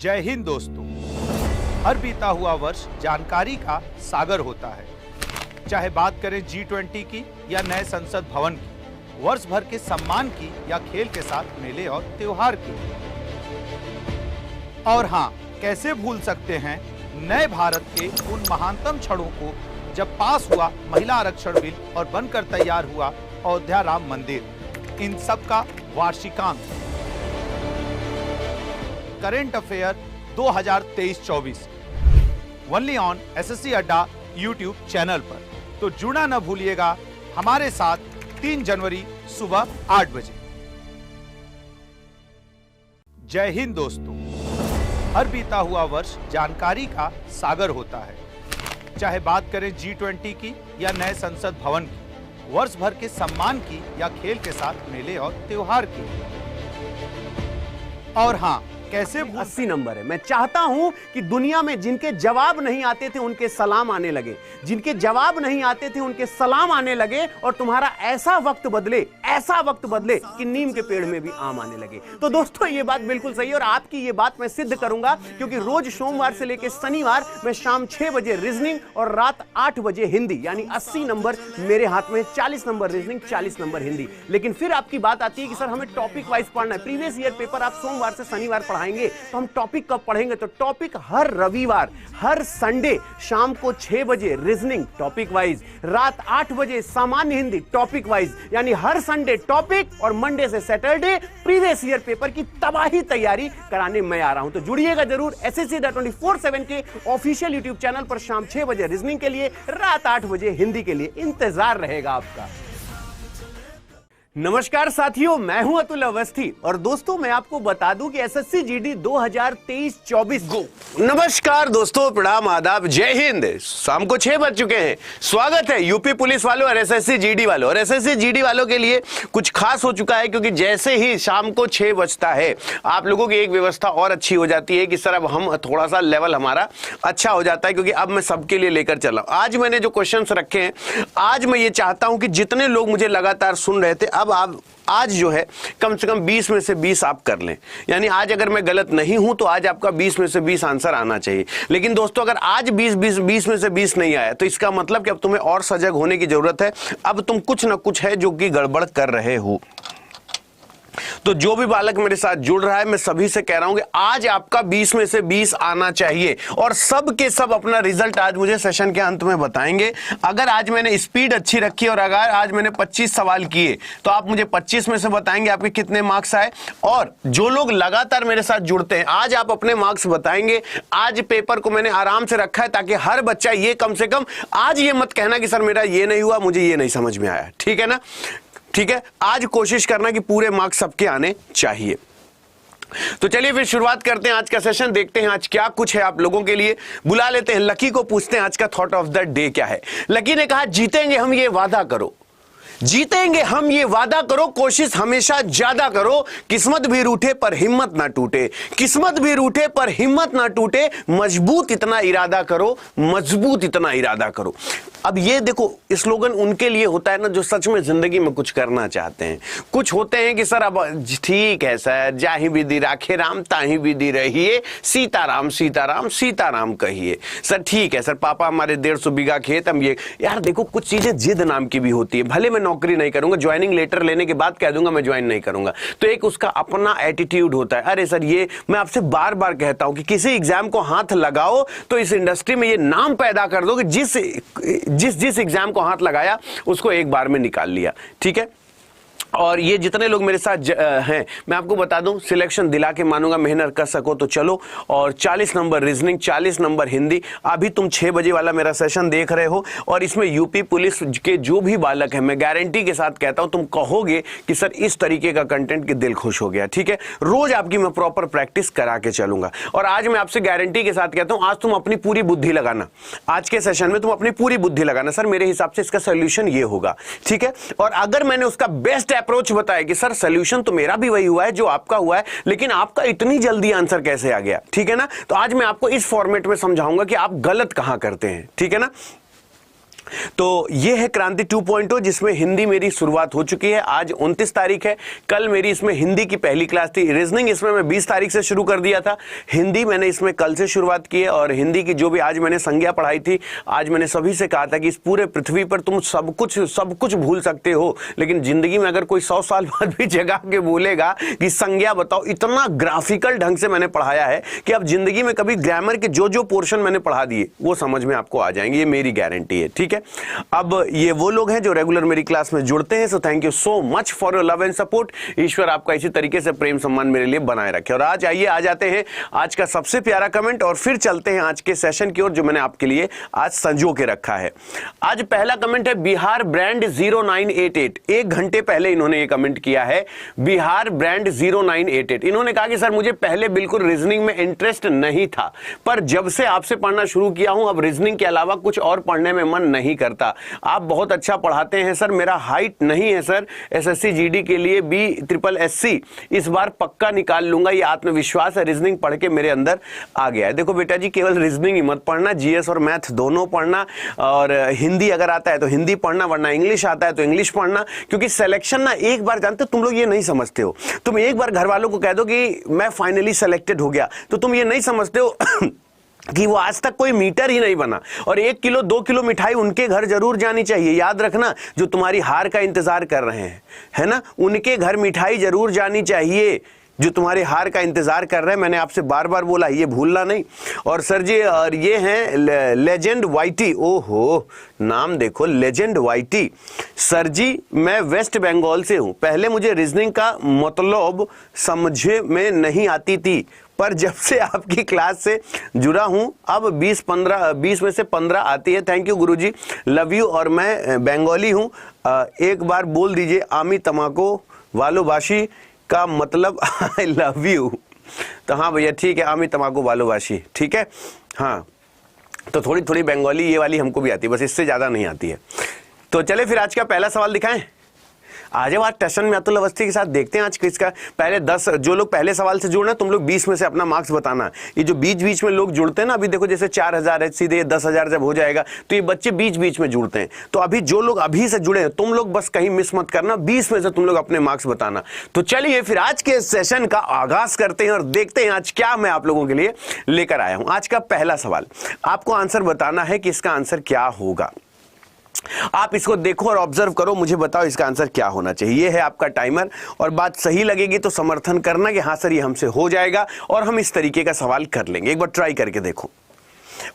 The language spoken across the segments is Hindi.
जय हिंद दोस्तों। हर बीता हुआ वर्ष जानकारी का सागर होता है। चाहे बात करें G20 की या नए संसद भवन की, वर्ष भर के सम्मान की या खेल के साथ मेले और त्योहार की। और हाँ, कैसे भूल सकते हैं नए भारत के उन महानतम क्षणों को जब पास हुआ महिला आरक्षण बिल और बनकर तैयार हुआ अयोध्या राम मंदिर। इन सब का वार्षिकांक current affair 2023-24 only on SSC Adda YouTube channel पर। तो जुड़ना न भूलिएगा हमारे साथ 3 जनवरी सुबह 8 बजे। जय हिंद दोस्तों। हर बीता हुआ वर्ष जानकारी का सागर होता है। चाहे बात करें G20 की या नए संसद भवन की, वर्ष भर के सम्मान की या खेल के साथ मेले और त्योहार की। और हाँ, कैसे 80 नंबर है। मैं चाहता हूं कि दुनिया में जिनके जवाब नहीं आते थे उनके सलाम आने लगे, जिनके जवाब नहीं आते थे उनके सलाम आने लगे, और तुम्हारा ऐसा वक्त बदले कि नीम के पेड़ में भी आम आने लगे। तो दोस्तों, ये बात बिल्कुल सही है और आपकी ये बात मैं सिद्ध करूंगा, क्योंकि रोज सोमवार से लेकर शनिवार मैं शाम 6 बजे रीजनिंग और रात 8 बजे हिंदी, यानी 80 नंबर मेरे हाथ में, 40 नंबर रीजनिंग, 40 नंबर हिंदी। लेकिन फिर आपकी बात आती है कि सर हमें टॉपिक वाइज पढ़ना है। प्रीवियस ईयर पेपर आप सोमवार से शनिवार पढ़ाएंगे, तो हम टॉपिक कब पढ़ेंगे? तो टॉपिक हर रविवार, हर संडे शाम को 6 बजे रीजनिंग टॉपिक वाइज, रात 8 बजे सामान्य हिंदी टॉपिक वाइज, यानी हर संडे टॉपिक और मंडे से सैटरडे प्रीवियस ईयर पेपर की तबाही तैयारी कराने मैं आ रहा हूं। तो जुड़िएगा जरूर SSC.24/7 के ऑफिशियल यूट्यूब चैनल पर। शाम 6 बजे रीजनिंग के लिए, रात 8 बजे हिंदी के लिए इंतजार रहेगा आपका। नमस्कार साथियों, मैं हूं अतुल अवस्थी और दोस्तों मैं आपको बता दूं कि एसएससी जीडी 2023-24 गो। नमस्कार दोस्तों, प्रणाम, आदाब, जय हिंद। शाम को 6 बज चुके हैं। स्वागत है यूपी पुलिस वालों और एसएससी जीडी वालों। और एसएससी जीडी वालों के लिए कुछ खास हो चुका है, क्योंकि जैसे ही शाम को 6 बजता है आप लोगों की एक व्यवस्था और अच्छी हो जाती है कि सर अब हम थोड़ा सा लेवल हमारा अच्छा हो जाता है, क्योंकि अब मैं सबके लिए लेकर चला। आज मैंने जो क्वेश्चन रखे हैं, आज मैं ये चाहता हूं कि जितने लोग मुझे लगातार सुन रहे थे, अब आप आज जो है कम से कम 20 में से 20 आप कर लें। यानी आज अगर मैं गलत नहीं हूं तो आज आपका 20 में से 20 आंसर आना चाहिए। लेकिन दोस्तों, अगर आज 20 में से 20 नहीं आया तो इसका मतलब कि अब तुम्हें और सजग होने की जरूरत है। अब तुम कुछ ना कुछ है जो कि गड़बड़ कर रहे हो। तो जो भी बालक मेरे साथ जुड़ रहा है, मैं सभी से कह रहा हूं कि आज आपका 20 में से 20 आना चाहिए, और सब के सब अपना रिजल्ट आज मुझे सेशन के अंत में बताएंगे। अगर आज मैंने स्पीड अच्छी रखी और अगर आज मैंने 25 सवाल किए तो आप मुझे 25 में से बताएंगे आपके कितने मार्क्स आए। और जो लोग लगातार मेरे साथ जुड़ते हैं, आज आप अपने मार्क्स बताएंगे। आज पेपर को मैंने आराम से रखा है ताकि हर बच्चा ये कम से कम आज ये मत कहना कि सर मेरा ये नहीं हुआ, मुझे ये नहीं समझ में आया। ठीक है ना? ठीक है, आज कोशिश करना कि पूरे मार्क्स सबके आने चाहिए। तो चलिए फिर शुरुआत करते हैं आज का सेशन। देखते हैं आज क्या कुछ है आप लोगों के लिए। बुला लेते हैं लकी को, पूछते हैं आज का थॉट ऑफ द डे क्या है। लकी ने कहा, जीतेंगे हम ये वादा करो, जीतेंगे हम ये वादा करो, कोशिश हमेशा ज्यादा करो, किस्मत भी रूठे पर हिम्मत ना टूटे, किस्मत भी रूठे पर हिम्मत ना टूटे, मजबूत इतना इरादा करो, मजबूत इतना इरादा करो। अब ये देखो, स्लोगन उनके लिए होता है ना जो सच में जिंदगी में कुछ करना चाहते हैं। कुछ होते हैं कि सर अब ठीक है सर, जाहि विधि राखे राम ताहि विधि रहिए, सीताराम सीताराम सीताराम कहिए। सर ठीक है सर, पापा हमारे 150 बीघा खेत, हम ये। यार देखो, कुछ चीजें जिद नाम की भी होती है। भले मैं नौकरी नहीं करूंगा, ज्वाइनिंग लेटर लेने के बाद कह दूंगा मैं ज्वाइन नहीं करूंगा, तो एक उसका अपना एटीट्यूड होता है। अरे सर, ये मैं आपसे बार बार कहता हूं कि किसी एग्जाम को हाथ लगाओ तो इस इंडस्ट्री में ये नाम पैदा कर दो कि जिस एग्जाम को हाथ लगाया उसको एक बार में निकाल लिया। ठीक है? और ये जितने लोग मेरे साथ हैं, मैं आपको बता दूं, सिलेक्शन दिला के मानूंगा, मेहनत कर सको तो चलो। और 40 नंबर रीजनिंग, 40 नंबर हिंदी। अभी तुम 6 बजे वाला मेरा सेशन देख रहे हो और इसमें यूपी पुलिस के जो भी बालक हैं, मैं गारंटी के साथ कहता हूं तुम कहोगे कि सर इस तरीके का कंटेंट कि दिल खुश हो गया। ठीक है? रोज आपकी मैं प्रॉपर प्रैक्टिस करा के चलूंगा। और आज मैं आपसे गारंटी के साथ कहता हूं, आज तुम अपनी पूरी बुद्धि लगाना। आज के सेशन में तुम अपनी पूरी बुद्धि लगाना, सर मेरे हिसाब से इसका सोल्यूशन ये होगा। ठीक है? और अगर मैंने उसका बेस्ट अप्रोच बताया कि सर सॉल्यूशन तो मेरा भी वही हुआ है जो आपका हुआ है, लेकिन आपका इतनी जल्दी आंसर कैसे आ गया, ठीक है ना, तो आज मैं आपको इस फॉर्मेट में समझाऊंगा कि आप गलत कहां करते हैं। ठीक है ना? तो ये है क्रांति 2.0 जिसमें हिंदी मेरी शुरुआत हो चुकी है। आज 29 तारीख है, कल मेरी इसमें हिंदी की पहली क्लास थी। रीजनिंग इसमें मैं 20 तारीख से शुरू कर दिया था, हिंदी मैंने इसमें कल से शुरुआत की है। और हिंदी की जो भी आज मैंने संज्ञा पढ़ाई थी, आज मैंने सभी से कहा था कि इस पूरे पृथ्वी पर तुम सब कुछ भूल सकते हो, लेकिन जिंदगी में अगर कोई 100 साल बाद भी जगा के बोलेगा कि संज्ञा बताओ, इतना ग्राफिकल ढंग से मैंने पढ़ाया है कि अब जिंदगी में कभी ग्रामर के जो पोर्शन मैंने पढ़ा दिए वो समझ में आपको आ जाएंगे, ये मेरी गारंटी है। ठीक है, अब ये वो लोग हैं जो रेगुलर मेरी क्लास में जुड़ते हैं, so thank you so much for your love and support. ईश्वर आपका इसी तरीके से प्रेम सम्मान मेरे लिए बनाए रखे। और आज आइए आ जाते हैं आज का सबसे प्यारा कमेंट और फिर चलते हैं आज के सेशन की ओर जो मैंने आपके लिए आज संजो के रखा है। आज पहला कमेंट है बिहार ब्रांड 0988। 1 घंटे पहले इन्होंने ये कमेंट किया है, बिहार ब्रांड 0988। इन्होंने कहा कि सर मुझे पहले बिल्कुल रीजनिंग में इंटरेस्ट नहीं था, पर जब से आपसे पढ़ना शुरू किया हूं अब रीजनिंग के अलावा कुछ और पढ़ने में मन नहीं करता। आप बहुत अच्छा पढ़ाते हैं सर, मेरा हाइट नहीं है सर, एसएससी जीडी के लिए BSSC इस बार पक्का निकाल लूंगा, ये आत्मविश्वास है, रीजनिंग पढ़ के मेरे अंदर आ गया है। देखो बेटा जी, केवल रीजनिंग ही मत पढ़ना, जीएस और मैथ दोनों पढ़ना, और हिंदी अगर आता है तो हिंदी पढ़ना, वरना इंग्लिश आता है तो इंग्लिश पढ़ना। क्योंकि सिलेक्शन ना एक बार, जानते हो तुम लोग ये नहीं समझते हो, तुम एक बार घर वालों को कह दो कि मैं फाइनली सेलेक्टेड हो गया, तो तुम ये नहीं समझते हो कि वो आज तक कोई मीटर ही नहीं बना। और 1 किलो 2 किलो मिठाई उनके घर जरूर जानी चाहिए, याद रखना, जो तुम्हारी हार का इंतजार कर रहे हैं, है ना, उनके घर मिठाई जरूर जानी चाहिए जो तुम्हारे हार का इंतजार कर रहे हैं। मैंने आपसे बार बार बोला, ये भूलना नहीं। और सर जी, और ये हैं लेजेंड वाईटी, ओहो नाम देखो, लेजेंड वाईटी। सर जी मैं वेस्ट बंगाल से हूं, पहले मुझे रीजनिंग का मतलब समझे में नहीं आती थी, पर जब से आपकी क्लास से जुड़ा हूं अब 20 में से 15 आती है। Thank you Guruji, love you. और मैं बंगाली हूं, एक बार बोल दीजिए आमी तमाको वालोबाशी का मतलब आई लव यू। तो हाँ भैया ठीक है, आमी तमाको वालोबाशी, ठीक है। हाँ तो थोड़ी थोड़ी बंगाली ये वाली हमको भी आती है, बस इससे ज्यादा नहीं आती है। तो चले फिर आज का पहला सवाल दिखाएं। आज आज सेशन में अतुल अवस्थी के साथ देखते हैं आज किसका। पहले 10 जो लोग पहले सवाल से जुड़ना, तुम लोग 20 में से अपना मार्क्स बताना। ये जो बीच बीच में लोग जुड़ते हैं ना, अभी देखो जैसे 4000 है, सीधे 10,000 जब हो जाएगा तो ये बच्चे बीच बीच में जुड़ते हैं। तो अभी जो लोग अभी से जुड़े हैं, तुम लोग बस कहीं मिस मत करना, 20 में से तुम लोग अपने मार्क्स बताना। तो चलिए फिर आज के सेशन का आगाज करते हैं और देखते हैं आज क्या मैं आप लोगों के लिए लेकर आया हूं। आज का पहला सवाल, आपको आंसर बताना है कि इसका आंसर क्या होगा। आप इसको देखो और ऑब्जर्व करो, मुझे बताओ इसका आंसर क्या होना चाहिए। ये है आपका टाइमर, और बात सही लगेगी तो समर्थन करना कि हाँ सर ये हमसे हो जाएगा और हम इस तरीके का सवाल कर लेंगे। एक बार ट्राई करके देखो।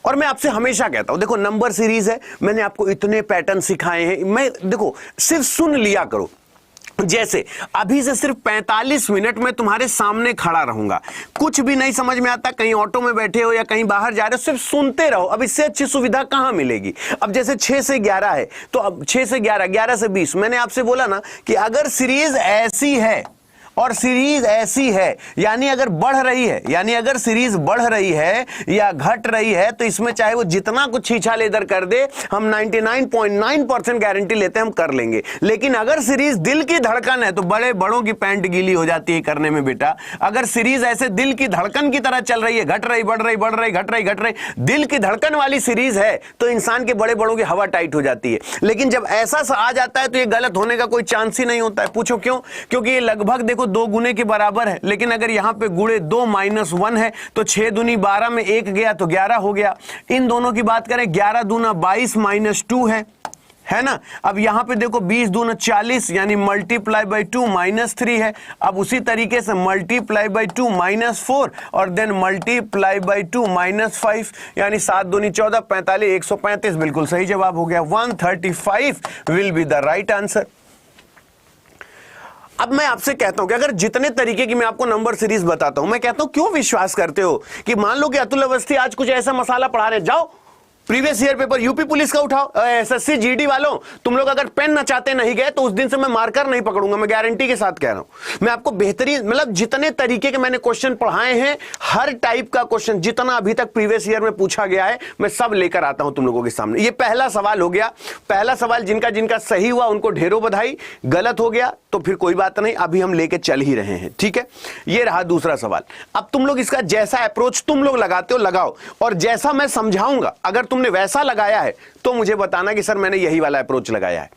और मैं आपसे हमेशा कहता हूं, देखो नंबर सीरीज है, मैंने आपको इतने पैटर्न सिखाए हैं, मैं देखो सिर्फ सुन लिया करो। जैसे अभी से सिर्फ 45 मिनट में तुम्हारे सामने खड़ा रहूंगा, कुछ भी नहीं समझ में आता, कहीं ऑटो में बैठे हो या कहीं बाहर जा रहे हो, सिर्फ सुनते रहो। अब इससे अच्छी सुविधा कहां मिलेगी। अब जैसे 6 से 11 है, तो अब 6 से 11, 11 से 20, मैंने आपसे बोला ना कि अगर सीरीज ऐसी है और सीरीज ऐसी है, यानी अगर बढ़ रही है, यानी अगर सीरीज बढ़ रही है या घट रही है, तो इसमें चाहे वो जितना कुछ छीछाल इधर कर दे, हम 99.9% गारंटी लेते हैं हम कर लेंगे। लेकिन अगर सीरीज दिल की धड़कन है तो बड़े बड़ों की पैंट गीली हो जाती है करने में बेटा। अगर सीरीज ऐसे दिल की धड़कन की तरह चल रही है, घट रही, बढ़ रही, बढ़ रही, घट रही, घट रही, दिल की धड़कन वाली सीरीज है, तो इंसान के बड़े बड़ों की हवा टाइट हो जाती है। लेकिन जब ऐसा आ जाता है तो ये गलत होने का कोई चांस ही नहीं होता है। पूछो क्यों? क्योंकि ये लगभग देखो 2 गुने के बराबर है, लेकिन अगर यहां पे गुणे 2 - 1 है तो 6 दूनी 12 में 1 गया तो 11 हो गया। इन दोनों की बात करें, 11 दूना 22 - 2 है ना। अब यहां पे देखो 20 दूना 40, यानी मल्टीप्लाई बाई 2 -3 है। अब उसी तरीके से मल्टीप्लाई बाई 2 -4 और देन मल्टीप्लाई बाई 2 -5, यानी 7 दूनी 14, 45, 135 बिल्कुल सही जवाब हो गया। 135 will be the right answer. अब मैं आपसे कहता हूं कि अगर जितने तरीके की मैं आपको नंबर सीरीज बताता हूं, मैं कहता हूं क्यों विश्वास करते हो कि मान लो कि अतुल अवस्थी आज कुछ ऐसा मसाला पढ़ा रहे, जाओ previous year paper UP police का उठाओ, एसएससी जीडी वालों तुम लोग अगर पेन नचाते नहीं गए तो उस दिन से मैं मार्कर नहीं पकड़ूंगा, मैं गारंटी के साथ कह रहा हूं। मैं आपको बेहतरीन, मतलब जितने तरीके के मैंने क्वेश्चन पढ़ाए हैं, हर टाइप का क्वेश्चन जितना अभी तक प्रीवियस ईयर में पूछा गया है, मैं सब लेकर आता हूं तुम लोगों के सामने। ये पहला सवाल हो गया। पहला सवाल जिनका जिनका सही हुआ उनको ढेरों बधाई, गलत हो गया तो फिर कोई बात नहीं, अभी हम लेके चल ही रहे हैं, ठीक है। ये रहा दूसरा सवाल। अब तुम लोग इसका जैसा अप्रोच तुम लोग लगाते हो लगाओ, और जैसा मैं समझाऊंगा, अगर तुमने वैसा लगाया है तो मुझे बताना कि सर मैंने यही वाला अप्रोच लगाया है।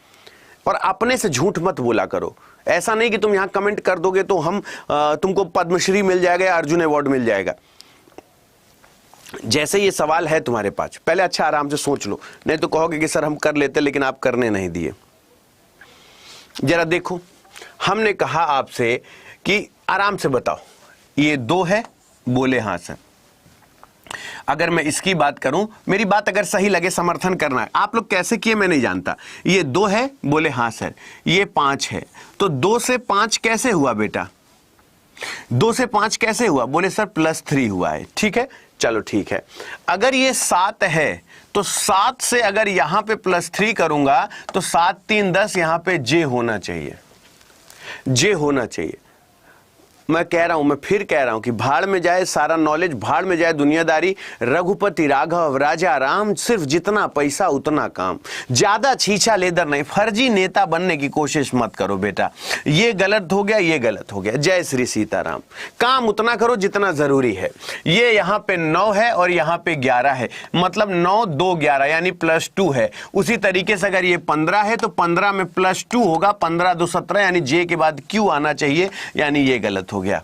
और अपने से झूठ मत बोला करो। ऐसा नहीं कि तुम यहां कमेंट कर दोगे तो हम तुमको पद्मश्री मिल जाएगा या अर्जुन अवार्ड मिल जाएगा। जैसे ये सवाल है तुम्हारे पास, पहले अच्छा आराम से सोच लो, नहीं तो कहोगे कि सर हम कर लेते लेकिन आप करने नहीं दिए। जरा देखो, हमने कहा आपसे कि आराम से बताओ, ये 2 है, बोले हां सर। अगर मैं इसकी बात करूं, मेरी बात अगर सही लगे समर्थन करना है। आप लोग कैसे किए मैं नहीं जानता। ये 2 है, बोले हां सर। ये 5 है, तो 2 से 5 कैसे हुआ बेटा? 2 से 5 कैसे हुआ? बोले सर +3 हुआ है। ठीक है, चलो ठीक है। अगर ये 7 है तो 7 से अगर यहां पे +3 करूंगा तो 7 3 10, यहां पे जे होना चाहिए, जे होना चाहिए। मैं कह रहा हूं, मैं फिर कह रहा हूं कि भाड़ में जाए सारा नॉलेज, भाड़ में जाए दुनियादारी। रघुपति राघव राजा राम, सिर्फ जितना पैसा उतना काम। ज्यादा छीछा लेदर नहीं, फर्जी नेता बनने की कोशिश मत करो बेटा। ये गलत हो गया, ये गलत हो गया। जय श्री सीताराम। काम उतना करो जितना जरूरी है। ये यहां पे 9 है और यहां पे 11 है, मतलब 9 2 11 यानी +2 है। उसी तरीके से अगर ये 15 है तो 15 में +2 होगा, 15 2 17 यानी जे के बाद क्यू आना चाहिए, यानी ये गलत हो गया।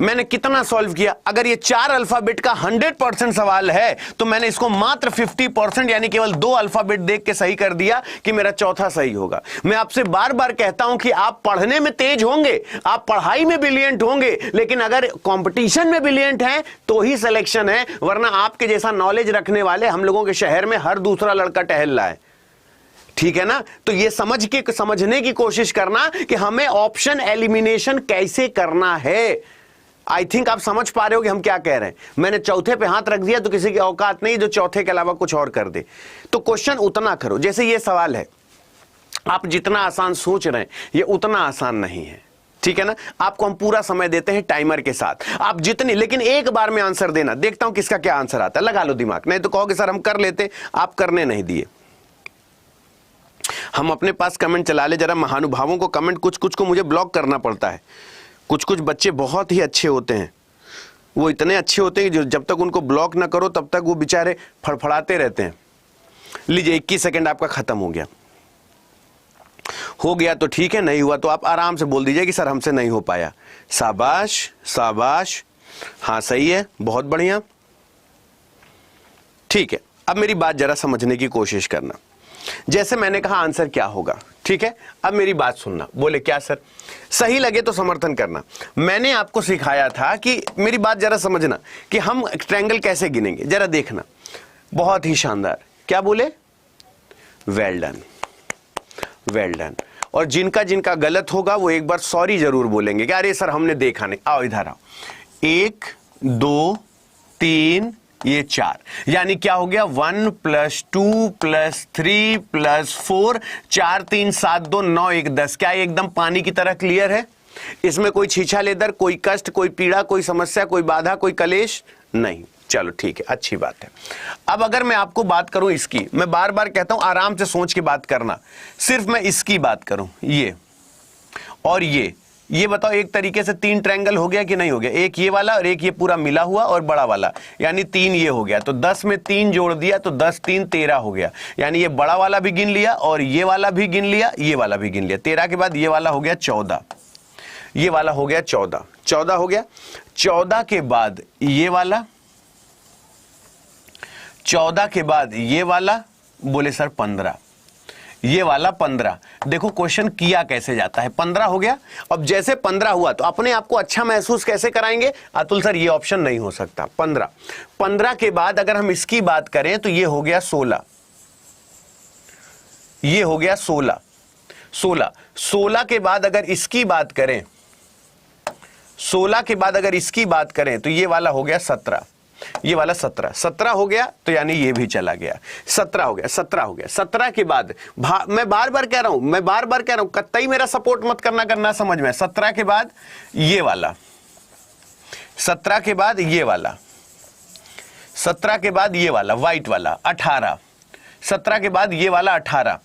मैंने कितना सॉल्व किया? अगर ये 4 अल्फाबेट का 100% सवाल है तो मैंने इसको मात्र 50% यानी केवल 2 अल्फाबेट देख के सही कर दिया कि मेरा चौथा सही होगा। मैं आपसे बार बार कहता हूं कि आप पढ़ने में तेज होंगे, आप पढ़ाई में ब्रिलियंट होंगे, लेकिन अगर कंपटीशन में ब्रिलियंट हैं तो ही सिलेक्शन है, वरना आपके जैसा नॉलेज रखने वाले हम लोगों के शहर में हर दूसरा लड़का टहल रहा है। ठीक है ना? तो ये समझने की कोशिश करना कि हमें ऑप्शन एलिमिनेशन कैसे करना है। आई थिंक आप समझ पा रहे हो कि हम क्या कह रहे हैं। मैंने चौथे पे हाथ रख दिया तो किसी की औकात नहीं जो चौथे के अलावा कुछ और कर दे। तो क्वेश्चन उतना करो। जैसे ये सवाल है, आप जितना आसान सोच रहे हैं ये उतना आसान नहीं है। ठीक है ना? आपको हम पूरा समय देते हैं टाइमर के साथ, आप जितनी, लेकिन एक बार में आंसर देना। देखता हूं किसका क्या आंसर आता है, लगा लो दिमाग, नहीं तो कहोगे सर हम कर लेते, आप करने नहीं दिए। हम अपने पास कमेंट चला ले जरा महानुभावों को। कमेंट कुछ कुछ को मुझे ब्लॉक करना पड़ता है। कुछ कुछ बच्चे बहुत ही अच्छे होते हैं, वो इतने अच्छे होते हैं कि जो जब तक उनको ब्लॉक ना करो तब तक वो बेचारे फड़फड़ाते रहते हैं। लीजिए 21 सेकंड आपका खत्म हो गया। हो गया तो ठीक है, नहीं हुआ तो आप आराम से बोल दीजिए कि सर हमसे नहीं हो पाया। शाबाश शाबाश, हाँ सही है, बहुत बढ़िया। ठीक है, अब मेरी बात जरा समझने की कोशिश करना। जैसे मैंने कहा आंसर क्या होगा, ठीक है? अब मेरी बात सुनना। बोले क्या सर? सही लगे तो समर्थन करना। मैंने आपको सिखाया था कि मेरी बात जरा समझना कि हम ट्रायंगल कैसे गिनेंगे, जरा देखना। बहुत ही शानदार। क्या बोले? Well done, well done. और जिनका जिनका गलत होगा वो एक बार सॉरी जरूर बोलेंगे कि अरे सर हमने देखा नहीं। आओ इधर आओ। 1 2 3 ये 4, यानी क्या हो गया? 1 + 2 + 3 + 4, 4 3 7 2 9 1 10। क्या ये एकदम पानी की तरह क्लियर है? इसमें कोई छीछा लेदर, कोई कष्ट, कोई पीड़ा, कोई समस्या, कोई बाधा, कोई कलेश नहीं। चलो ठीक है, अच्छी बात है। अब अगर मैं आपको बात करूं इसकी, मैं बार बार कहता हूं आराम से सोच के बात करना। सिर्फ मैं इसकी बात करूं, ये और ये बताओ एक तरीके से 3 ट्रायंगल हो गया कि नहीं हो गया? एक ये वाला और एक ये पूरा मिला हुआ और बड़ा वाला, यानी 3 ये हो गया। तो 10 में 3 जोड़ दिया तो 10 3 13 हो गया। यानी ये बड़ा वाला भी गिन लिया और ये वाला भी गिन लिया, ये वाला भी गिन लिया। 13 के बाद ये वाला हो गया 14, ये वाला हो गया 14, 14 हो गया। 14 के बाद ये वाला, 14 के बाद ये वाला, बोले सर 15, ये वाला 15। देखो क्वेश्चन किया कैसे जाता है। 15 हो गया। अब जैसे 15 हुआ तो अपने आप को अच्छा महसूस कैसे कराएंगे? अतुल सर ये ऑप्शन नहीं हो सकता। 15 के बाद अगर हम इसकी बात करें तो ये हो गया 16, ये हो गया 16, 16 के बाद अगर इसकी बात करें, 16 के बाद अगर इसकी बात करें तो ये वाला हो गया 17, ये वाला 17, 17 हो गया तो यानी ये भी चला गया। 17 हो गया, 17 हो गया। 17 के बाद मैं बार बार कह रहा हूं, कतई मेरा सपोर्ट मत करना समझ में। 17 के बाद ये वाला, 17 के बाद ये वाला, 17 के बाद ये वाला व्हाइट वाला 18, 17 के बाद ये वाला 18,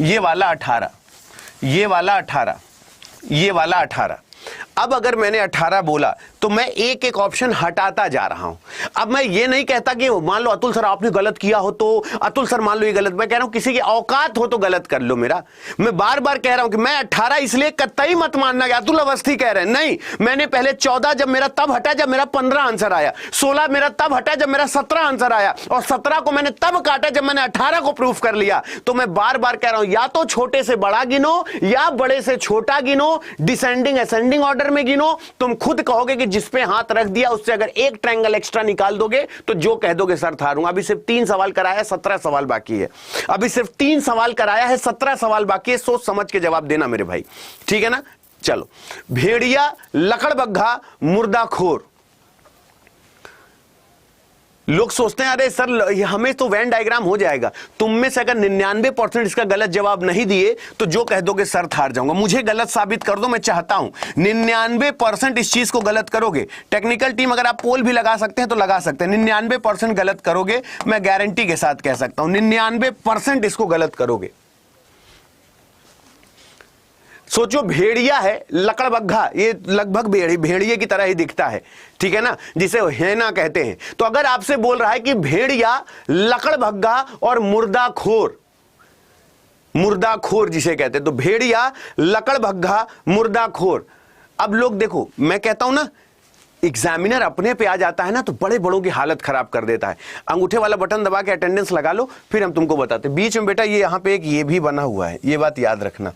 ये वाला 18, ये वाला 18, ये वाला 18। अब अगर मैंने 18 बोला तो मैं एक एक ऑप्शन हटाता जा रहा हूं। अब मैं ये नहीं कहता कि मान लो अतुल सर आपने गलत किया हो तो अतुल सर मान लो ये गलत, मैं कह रहा हूं किसी की औकात हो तो गलत कर लो मेरा। मैं बार बार कह रहा हूं कि मैं 18 इसलिए कतई मत मानना कि अतुल अवस्थी कह रहे हैं, नहीं, मैंने पहले 14 जब मेरा तब हटा जब मेरा 15 आंसर आया, 16 मेरा तब हटा जब मेरा 17 आंसर आया, और 17 को मैंने तब काटा जब मैंने 18 को प्रूफ कर लिया। तो मैं बार बार कह रहा हूं या तो छोटे से बड़ा गिनो या बड़े से छोटा गिनो, डिसेंडिंग असेंडिंग ऑर्डर में गिनो। तुम खुद कहोगे कि जिस पे हाथ रख दिया उससे अगर एक ट्रायंगल एक्स्ट्रा निकाल दोगे तो जो कह दोगे सर हारूंगा। अभी सिर्फ 3 सवाल कराया है, 17 सवाल बाकी है। अभी सिर्फ 3 सवाल कराया है, 17 सवाल बाकी है। सोच समझ के जवाब देना मेरे भाई, ठीक है ना। चलो, भेड़िया, लकड़बग्घा, मुर्दाखोर। लोग सोचते हैं अरे सर हमें तो वेन डायग्राम हो जाएगा। तुम में से अगर 99% इसका गलत जवाब नहीं दिए तो जो कह दोगे सर हार जाऊंगा। मुझे गलत साबित कर दो, मैं चाहता हूं 99% इस चीज को गलत करोगे। टेक्निकल टीम अगर आप पोल भी लगा सकते हैं तो लगा सकते हैं, 99% गलत करोगे। मैं गारंटी के साथ कह सकता हूं 99% इसको गलत करोगे। सोचो, भेड़िया है, लकड़बग्घा, ये लगभग भेड़िए की तरह ही दिखता है, ठीक है ना, जिसे हैना कहते हैं। तो अगर आपसे बोल रहा है कि भेड़िया, लकड़बग्घा और मुर्दाखोर, मुर्दाखोर जिसे कहते हैं, तो भेड़िया, लकड़बग्घा, मुर्दाखोर। अब लोग देखो, मैं कहता हूं ना, एग्जामिनर अपने पे आ जाता है ना तो बड़े बड़ों की हालत खराब कर देता है। अंगूठे वाला बटन दबा के अटेंडेंस लगा लो, फिर हम तुमको बताते। बीच में बेटा ये यहां पे एक ये भी बना हुआ है, ये बात याद रखना,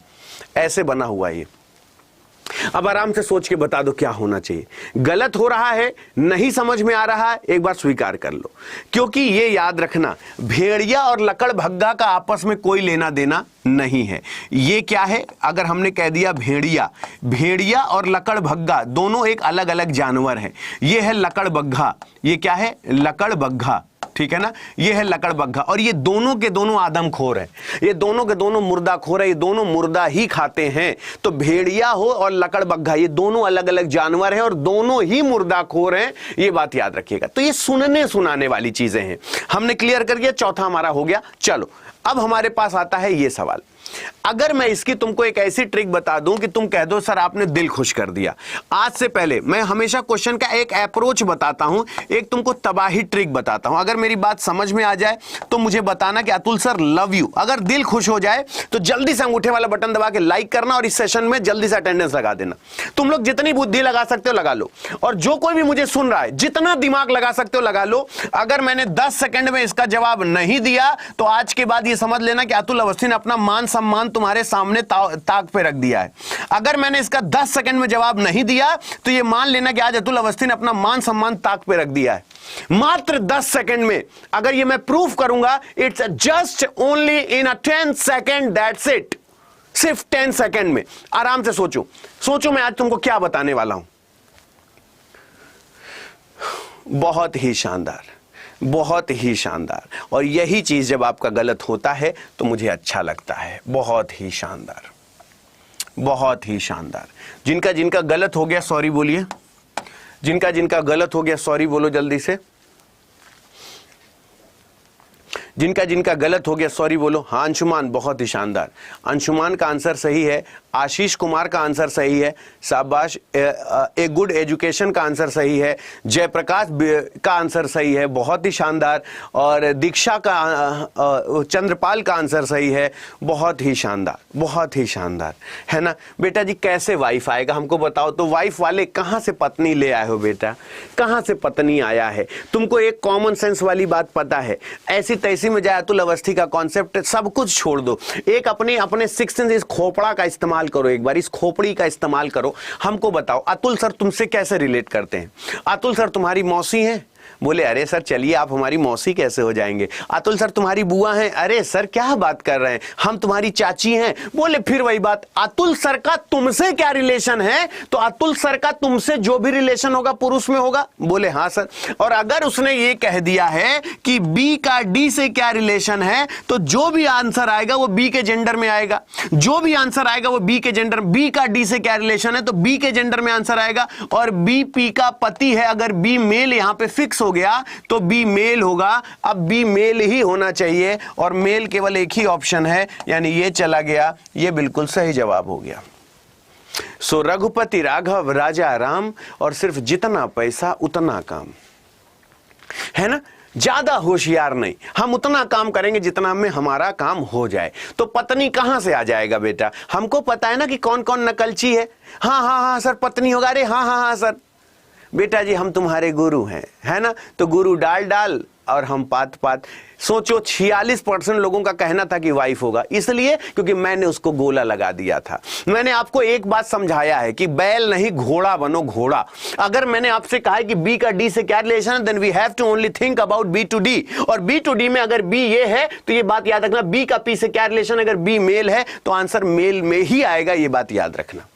ऐसे बना हुआ है ये। अब आराम से सोच के बता दो क्या होना चाहिए। गलत हो रहा है, नहीं समझ में आ रहा है, एक बार स्वीकार कर लो। क्योंकि ये याद रखना, भेड़िया और लकड़बग्घा का आपस में कोई लेना देना नहीं है। ये क्या है, अगर हमने कह दिया भेड़िया, भेड़िया और लकड़बग्घा दोनों एक अलग अलग जानवर हैं। ये है लकड़बग्घा, ये क्या है, लकड़बग्घा, ठीक है ना, ये है लकड़बग्घा। और ये दोनों के दोनों आदमखोर है, ये दोनों के दोनों मुर्दाखोर है, ये दोनों मुर्दा ही खाते हैं। तो भेड़िया हो और लकड़बग्घा ये दोनों अलग अलग जानवर हैं और दोनों ही मुर्दाखोर हैं, ये बात याद रखिएगा। तो ये सुनने सुनाने वाली चीजें हैं, हमने क्लियर कर दिया। चौथा हमारा हो गया। चलो, अब हमारे पास आता है ये सवाल। अगर मैं इसकी तुमको एक ऐसी ट्रिक बता दूं कि तुम कह दो सर आपने दिल खुश कर दिया। आज से पहले मैं हमेशा क्वेश्चन का एक अप्रोच बताता हूं, एक तुमको तबाही ट्रिक बताता हूं। अगर मेरी बात समझ में आ जाए तो मुझे बताना कि अतुल सर लव यू। अगर दिल खुश हो जाए तो जल्दी से अंगूठे वाला बटन दबा के लाइक करना और इस सेशन में जल्दी से अटेंडेंस लगा देना। तुम लोग जितनी बुद्धि लगा सकते हो लगा लो, और जो कोई भी मुझे सुन रहा है जितना दिमाग लगा सकते हो लगा लो। अगर मैंने 10 सेकंड में इसका जवाब नहीं दिया तो आज के बाद ये समझ लेना कि अतुल अवस्थी ने अपना मान सम्मान तुम्हारे सामने ताक पे रख दिया है। अगर मैंने इसका 10 सेकंड में जवाब नहीं दिया तो ये मान लेना कि आज अतुल अवस्थी ने अपना मान सम्मान ताक पे रख दिया है। मात्र 10 सेकंड में अगर ये मैं प्रूफ करूंगा, it's just only in 10 second, that's it. सिर्फ 10 सेकंड में। आराम से सोचो, सोचो मैं आज तुमको क्या बताने वाला हूं। बहुत ही शानदार, बहुत ही शानदार। और यही चीज जब आपका गलत होता है तो मुझे अच्छा लगता है। बहुत ही शानदार, बहुत ही शानदार। जिनका जिनका गलत हो गया सॉरी बोलिए, जिनका जिनका गलत हो गया सॉरी बोलो जल्दी से। जिनका जिनका गलत हो गया सॉरी बोलो। हाँ अंशुमान, बहुत ही शानदार। अंशुमान का आंसर सही है। आशीष कुमार का आंसर सही है, शाबाश। ए गुड एजुकेशन का आंसर सही है। जयप्रकाश का आंसर सही है, बहुत ही शानदार। और दीक्षा का चंद्रपाल का आंसर सही है, बहुत ही शानदार, बहुत ही शानदार, है ना। बेटा जी कैसे वाइफ आएगा हमको बताओ तो। वाइफ वाले कहाँ से पत्नी ले आए हो बेटा, कहाँ से पत्नी आया है। तुमको एक कॉमन सेंस वाली बात पता है, ऐसी तैसी में जाए अतुल अवस्थी का कॉन्सेप्ट सब कुछ छोड़ दो। एक अपने सिक्स सेंस, इस खोपड़ा का इस्तेमाल करो, एक बार इस खोपड़ी का इस्तेमाल करो। हमको बताओ अतुल सर तुमसे कैसे रिलेट करते हैं। अतुल सर तुम्हारी मौसी हैं, बोले अरे सर चलिए आप हमारी मौसी कैसे हो जाएंगे। अतुल सर तुम्हारी बुआ हैं, अरे सर क्या बात कर रहे हैं, हम तुम्हारी चाची हैं। बोले फिर वही बात, अतुल सर का तुमसे क्या रिलेशन है। तो अतुल सर का तुमसे जो भी रिलेशन होगा पुरुष में होगा। बोले हाँ सर। और अगर उसने ये कह दिया है कि बी का डी से क्या रिलेशन है तो जो भी आंसर आएगा वो बी के जेंडर में आएगा। जो भी आंसर आएगा वो बी के जेंडर। बी का डी से क्या रिलेशन है तो बी के जेंडर में आंसर आएगा। और बी पी का पति है, अगर बी मेल यहां पे फिक्स हो गया तो बी मेल होगा। अब बी मेल ही होना चाहिए और मेल केवल एक ही ऑप्शन है, यानी ये चला गया, ये बिल्कुल सही जवाब हो गया। सो रघुपति राघव राजा राम, और सिर्फ जितना पैसा उतना काम, है ना। ज्यादा होशियार नहीं, हम उतना काम करेंगे जितना में हमारा काम हो जाए। तो पत्नी कहां से आ जाएगा बेटा? हमको पता है ना कि कौन कौन नकलची है। हाँ हाँ हाँ सर पत्नी होगा, अरे हाँ हाँ हाँ सर। बेटा जी हम तुम्हारे गुरु हैं, है ना। तो गुरु डाल डाल और हम पात पात। सोचो 46% लोगों का कहना था कि वाइफ होगा, इसलिए क्योंकि मैंने उसको गोला लगा दिया था। मैंने आपको एक बात समझाया है कि बैल नहीं घोड़ा बनो, घोड़ा। अगर मैंने आपसे कहा है कि बी का डी से क्या रिलेशन है, then we have to only think about B to D. और बी टू डी में अगर बी ये है तो ये बात याद रखना, बी का पी से क्या रिलेशन, अगर बी मेल है तो आंसर मेल में ही आएगा, ये बात याद रखना।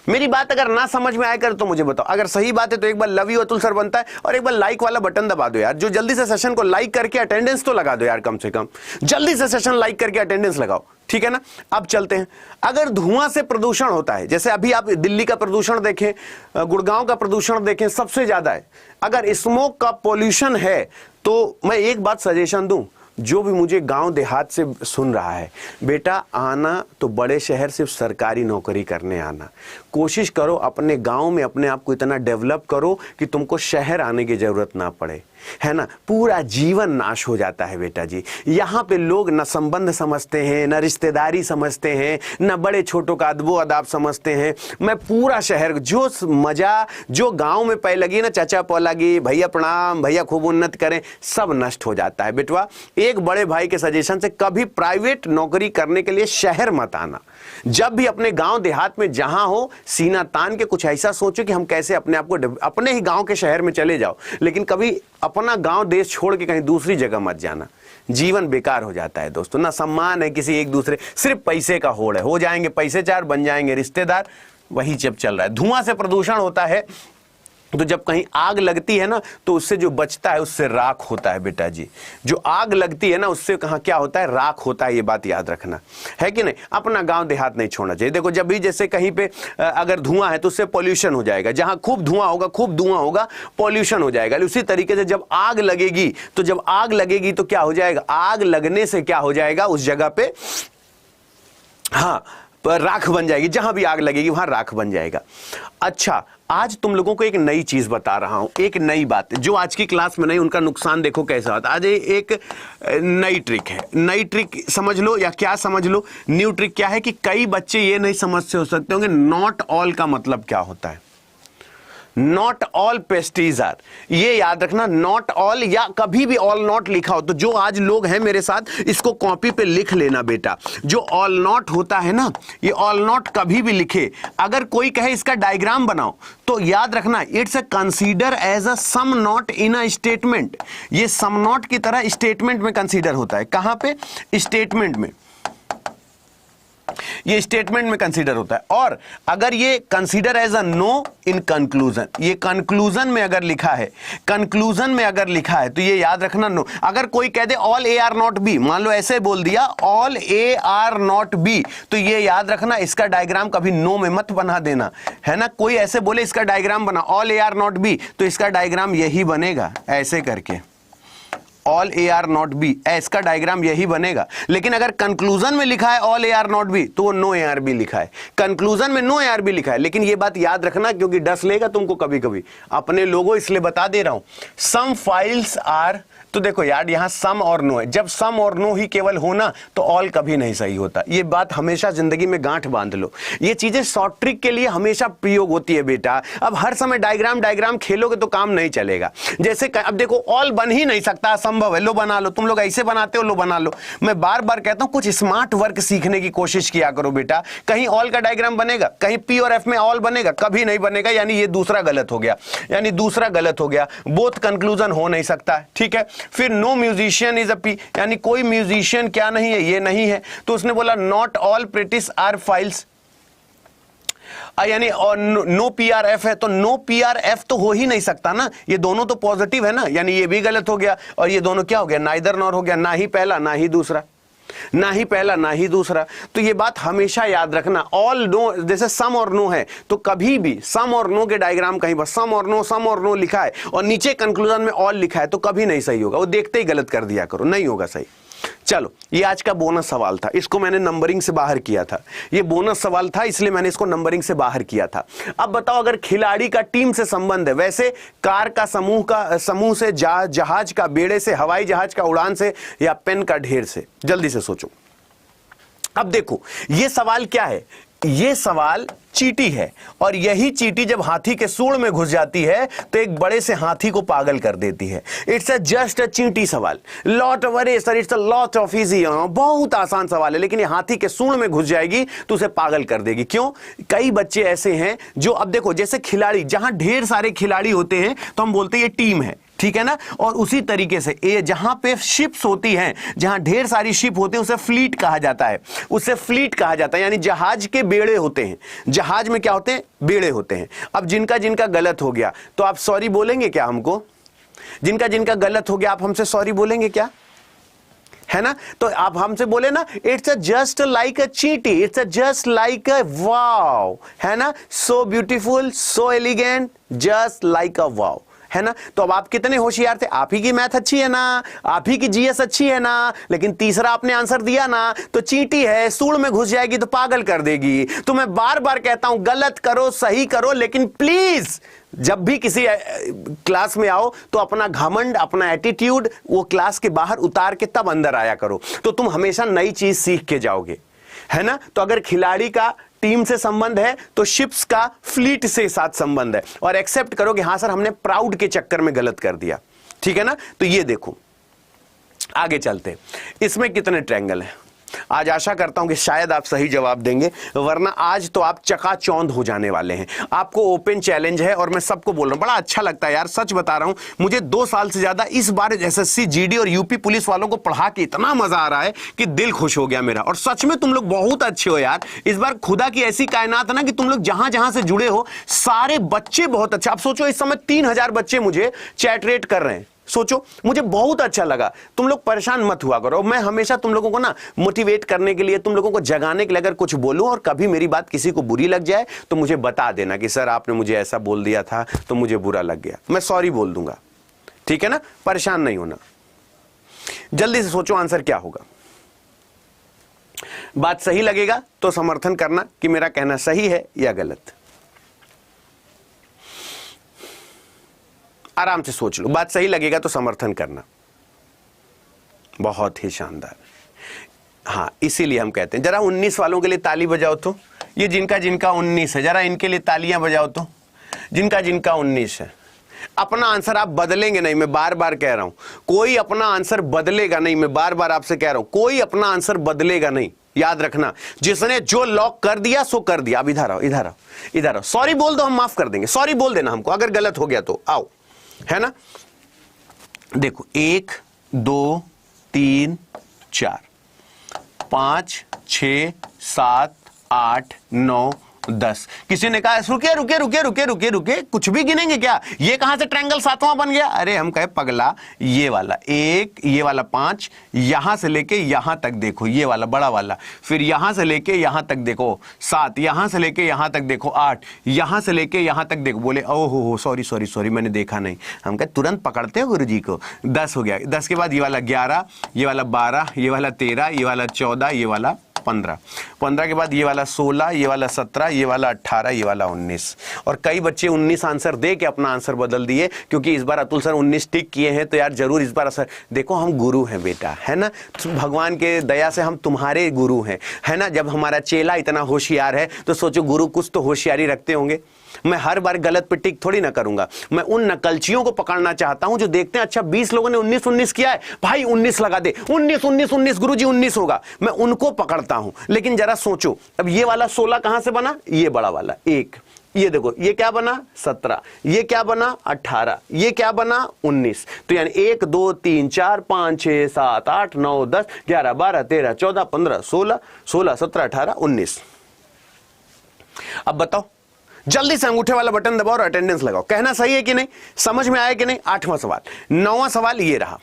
मेरी बात अगर ना समझ में आए कर तो मुझे बताओ, अगर सही बात है तो एक बार लव यू अतुल सर बनता है, और एक बार लाइक वाला बटन दबा दो यार। जो जल्दी से सेशन को लाइक करके अटेंडेंस तो लगा दो यार, कम से कम जल्दी से सेशन लाइक करके अटेंडेंस लगाओ, ठीक है ना। अब चलते हैं। अगर धुआं से प्रदूषण होता है, जैसे अभी आप दिल्ली का प्रदूषण देखें, गुड़गांव का प्रदूषण देखें, सबसे ज्यादा है। अगर स्मोक का पॉल्यूशन है तो मैं एक बात सजेशन दूं, जो भी मुझे गांव देहात से सुन रहा है, बेटा आना तो बड़े शहर सिर्फ सरकारी नौकरी करने आना। कोशिश करो अपने गांव में अपने आप को इतना डेवलप करो कि तुमको शहर आने की जरूरत ना पड़े, है ना। पूरा जीवन नाश हो जाता है बेटा जी। यहाँ पे लोग न संबंध समझते हैं, न रिश्तेदारी समझते हैं, न बड़े छोटों का अदबो अदाब समझते हैं। मैं पूरा शहर, जो मजा जो गांव में पै लगी ना, चाचा पौ लगी, भैया प्रणाम, भैया खूब उन्नत करें, सब नष्ट हो जाता है बेटवा। एक बड़े भाई के सजेशन से कभी प्राइवेट नौकरी करने के लिए शहर मत आना। जब भी अपने गांव देहात में जहां हो, सीना तान के कुछ ऐसा सोचो कि हम कैसे अपने आप को, अपने ही गांव के शहर में चले जाओ, लेकिन कभी अपना गांव देश छोड़ के कहीं दूसरी जगह मत जाना। जीवन बेकार हो जाता है दोस्तों। ना सम्मान है किसी एक दूसरे, सिर्फ पैसे का होड़ है। हो जाएंगे पैसे चार, बन जाएंगे रिश्तेदार, वही जब चल रहा है। धुआं से प्रदूषण होता है तो जब कहीं आग लगती है ना, तो उससे जो बचता है उससे राख होता है बेटा जी। जो आग लगती है ना उससे कहाँ क्या होता है, राख होता है। ये बात याद रखना, है कि नहीं। अपना गांव देहात नहीं छोड़ना चाहिए। देखो जब भी जैसे कहीं पे अगर धुआं है तो उससे पॉल्यूशन हो जाएगा। जहां खूब धुआं होगा पॉल्यूशन हो जाएगा। उसी तरीके से जब आग लगेगी तो क्या हो जाएगा, आग लगने से क्या हो जाएगा, उस जगह पे हाँ राख बन जाएगी। जहां भी आग लगेगी वहां राख बन जाएगा। अच्छा, आज तुम लोगों को एक नई चीज बता रहा हूं, एक नई बात जो आज की क्लास में नहीं, उनका नुकसान देखो कैसा होता है। आज एक नई ट्रिक है। नई ट्रिक समझ लो या क्या समझ लो। न्यू ट्रिक क्या है कि कई बच्चे ये नहीं समझ से हो सकते होंगे नॉट ऑल का मतलब क्या होता है। नॉट ऑल पेस्टीज आर, ये याद रखना। नॉट ऑल या कभी भी ऑल नॉट लिखा हो तो जो आज लोग हैं मेरे साथ, इसको कॉपी पे लिख लेना बेटा। जो ऑल नॉट होता है ना, ये ऑल नॉट कभी भी लिखे। अगर कोई कहे इसका डायग्राम बनाओ तो याद रखना, it's a consider as a some not in a statement. ये सम नॉट की तरह स्टेटमेंट में कंसीडर होता है। कहां पे, स्टेटमेंट में। ये स्टेटमेंट में कंसीडर होता है। और अगर ये consider as a no in conclusion, ये कंक्लूजन में अगर लिखा है, कंक्लूजन में अगर लिखा है तो ये याद रखना नो। अगर कोई कह they all A R not be, मान लो ऐसे बोल दिया all A R not be, तो ये याद रखना इसका डायग्राम कभी नो में मत बना देना, है ना। कोई ऐसे बोले इसका डायग्राम बना all A R not be, तो इसका डायग्राम यही बनेगा ऐसे करके, all A R not be, इसका डायग्राम यही बनेगा। लेकिन अगर कंक्लूजन में लिखा है all A R not be तो वो नो ए आर बी लिखा है। कंक्लूजन में नो ए आर बी लिखा है। लेकिन ये बात याद रखना क्योंकि डस लेगा तुमको कभी कभी अपने लोगों, इसलिए बता दे रहा हूं। सम फाइल्स आर, तो देखो यार यहां सम और नो है। जब सम और नो ही केवल होना तो ऑल कभी नहीं सही होता। ये बात हमेशा जिंदगी में गांठ बांध लो। ये चीजें शॉर्ट ट्रिक के लिए हमेशा प्रयोग होती है बेटा। अब हर समय डायग्राम खेलोगे तो काम नहीं चलेगा। जैसे अब देखो ऑल बन ही नहीं सकता, असंभव है। लो बना लो, तुम लोग ऐसे बनाते हो, लो बना लो। मैं बार बार कहता हूं कुछ स्मार्ट वर्क सीखने की कोशिश किया करो बेटा। कहीं ऑल का डायग्राम बनेगा, कहीं पी और एफ में ऑल बनेगा, कभी नहीं बनेगा। यानी ये दूसरा गलत हो गया, बोथ कंक्लूजन हो नहीं सकता, ठीक है। फिर no musician is a P, यानी कोई म्यूजिशियन क्या नहीं है, ये नहीं है। तो उसने बोला not all pretties are files, यानी और नो पीआरएफ है, तो नो पीआरएफ तो हो ही नहीं सकता ना। ये दोनों तो पॉजिटिव है ना, यानी ये भी गलत हो गया और ये दोनों क्या हो गया, नाइदर नॉर हो गया। ना ही पहला ना ही दूसरा, ना ही पहला ना ही दूसरा। तो ये बात हमेशा याद रखना। ऑल नो, जैसे सम और नो है तो कभी भी सम और नो के डायग्राम कहीं पर सम और नो लिखा है और नीचे कंक्लूजन में ऑल लिखा है तो कभी नहीं सही होगा। वो देखते ही गलत कर दिया करो, नहीं होगा सही। चलो, ये आज का बोनस सवाल था, इसको मैंने नंबरिंग से बाहर किया था। ये बोनस सवाल था इसलिए मैंने इसको नंबरिंग से बाहर किया था। अब बताओ, अगर खिलाड़ी का टीम से संबंध है, वैसे कार का समूह से, जहाज का बेड़े से, हवाई जहाज का उड़ान से, या पेन का ढेर से? जल्दी से सोचो। अब देखो, ये सवाल क्या है? ये सवाल चींटी है, और यही चींटी जब हाथी के सूंड में घुस जाती है तो एक बड़े से हाथी को पागल कर देती है। इट्स जस्ट अ चींटी सवाल। लॉट अरे sir, it's a lot of easy. बहुत आसान सवाल है, लेकिन ये हाथी के सूंड में घुस जाएगी तो उसे पागल कर देगी। क्यों? कई बच्चे ऐसे हैं जो, अब देखो, जैसे खिलाड़ी, जहां ढेर सारे खिलाड़ी होते हैं तो हम बोलते हैं ये टीम है, ठीक है ना। और उसी तरीके से ये जहां पे शिप्स होती हैं, जहां ढेर सारी शिप होती है, उसे फ्लीट कहा जाता है। उसे फ्लीट कहा जाता है, यानी जहाज के बेड़े होते हैं। जहाज में क्या होते हैं? बेड़े होते हैं। अब जिनका जिनका गलत हो गया तो आप सॉरी बोलेंगे क्या हमको? जिनका जिनका गलत हो गया आप हमसे सॉरी बोलेंगे क्या? है ना? तो आप हमसे बोले ना, इट्स जस्ट लाइक अ चींटी, it's just like a wow, है ना, so beautiful, so elegant, just like a wow, है ना। तो अब आप कितने होशियार थे? आप ही की मैथ अच्छी है ना, आप ही की जीएस अच्छी है ना, लेकिन तीसरा आपने आंसर दिया ना, तो चींटी है, सूंड में घुस जाएगी तो पागल कर देगी। तो मैं बार बार कहता हूं, गलत करो सही करो, लेकिन प्लीज जब भी किसी क्लास में आओ तो अपना घमंड, अपना एटीट्यूड वो क्लास के बाहर उतार के तब अंदर आया करो, तो तुम हमेशा नई चीज सीख के जाओगे, है ना। तो अगर खिलाड़ी का टीम से संबंध है तो शिप्स का फ्लीट से साथ संबंध है, और एक्सेप्ट करो कि हां सर हमने प्राउड के चक्कर में गलत कर दिया, ठीक है ना। तो ये देखो, आगे चलते हैं। इसमें कितने ट्रायंगल हैं? आज आशा करता हूं कि शायद आप सही जवाब देंगे, वरना आज तो आप चकाचौंध हो जाने वाले हैं। आपको ओपन चैलेंज है, और मैं सबको बोल रहा हूं, बड़ा अच्छा लगता है यार, सच बता रहा हूं। मुझे 2 साल से ज्यादा इस बार एसएससी, जीडी और यूपी पुलिस वालों को पढ़ा के इतना मजा आ रहा है कि दिल खुश हो गया मेरा। और सच में तुम लोग बहुत अच्छे हो यार। इस बार खुदा की ऐसी कायनात है ना कि तुम लोग जहां जहां से जुड़े हो, सारे बच्चे बहुत अच्छे। आप सोचो, इस समय 3000 बच्चे मुझे चैट रेट कर रहे हैं। सोचो, मुझे बहुत अच्छा लगा। तुम लोग परेशान मत हुआ करो। मैं हमेशा तुम लोगों को ना मोटिवेट करने के लिए, तुम लोगों को जगाने के लिए अगर कुछ बोलूं और कभी मेरी बात किसी को बुरी लग जाए तो मुझे बता देना कि सर आपने मुझे ऐसा बोल दिया था तो मुझे बुरा लग गया। मैं सॉरी बोल दूंगा, ठीक है ना। परेशान नहीं होना। जल्दी से सोचो आंसर क्या होगा। बात सही लगेगा तो समर्थन करना कि मेरा कहना सही है या गलत। आराम से सोच लो, बात सही लगेगा तो समर्थन करना। बहुत ही शानदार। हाँ, इसीलिए हम कहते हैं, जरा 19 वालों के लिए ताली बजाओ तो। ये जिनका जिनका 19 है, जरा इनके लिए तालियां बजाओ तो, जिनका जिनका 19 है। अपना आंसर आप बदलेंगे नहीं, मैं बार बार कह रहा हूं। कोई अपना आंसर बदलेगा नहीं, मैं बार बार आपसे कह रहा हूं, कोई अपना आंसर बदलेगा नहीं। याद रखना, जिसने जो लॉक कर दिया सो कर दिया। अब इधर आओ, इधर आओ, इधर आओ। सॉरी बोल दो, हम माफ कर देंगे। सॉरी बोल देना हमको अगर गलत हो गया तो। आओ, है ना। देखो, 1 2 3 4 5 6 7 8 9 10। किसी ने कहा रुके रुके रुके रुके रुके रुके, कुछ भी गिनेंगे क्या? ये कहां से ट्रायंगल 7वां बन गया? अरे हम कहे पगला, ये वाला 1, ये वाला 5, यहां से लेके यहां तक देखो, ये वाला बड़ा वाला, फिर यहां से लेके यहां तक देखो 7, यहां से लेके यहां तक देखो 8, यहां से लेके यहां तक देखो। बोले ओहो सॉरी सॉरी सॉरी, मैंने देखा नहीं। हम कहे तुरंत पकड़ते हो गुरुजी को। 10 हो गया। 10 के बाद ये वाला 11, ये वाला 12, ये वाला 13, ये वाला 14, ये वाला 15। 15 के बाद ये वाला 16, ये वाला 17, ये वाला 18, ये वाला 19। और कई बच्चे 19 आंसर दे के अपना आंसर बदल दिए, क्योंकि इस बार अतुल सर 19 टिक किए हैं, तो यार जरूर इस बार सर देखो हम गुरु हैं बेटा, है ना। भगवान के दया से हम तुम्हारे गुरु हैं, है ना। जब हमारा चेला इतना होशियार है तो सोचो गुरु कुछ तो होशियारी रखते होंगे। मैं हर बार गलत पे टिक थोड़ी ना करूंगा। मैं उन नकलचियों को पकड़ना चाहता हूं जो देखते हैं अच्छा 20 लोगों ने 19-19 किया है, भाई 19 लगा दे, 19-19-19 गुरुजी 19 होगा। मैं उनको पकड़ता हूं। लेकिन जरा सोचो, अब ये वाला 16 कहां से बना? ये बड़ा वाला 1, ये देखो ये क्या बना 17, ये क्या बना 18, ये क्या बना 19। तो यानी 1 2 3 4 5 6 7 8 9 10 11 12 13 14 15 16 16 17 18 19। अब बताओ, जल्दी से अंगूठे वाला बटन दबाओ और अटेंडेंस लगाओ। कहना सही है कि नहीं, समझ में आया कि नहीं। 8वां सवाल। 9वां सवाल ये रहा।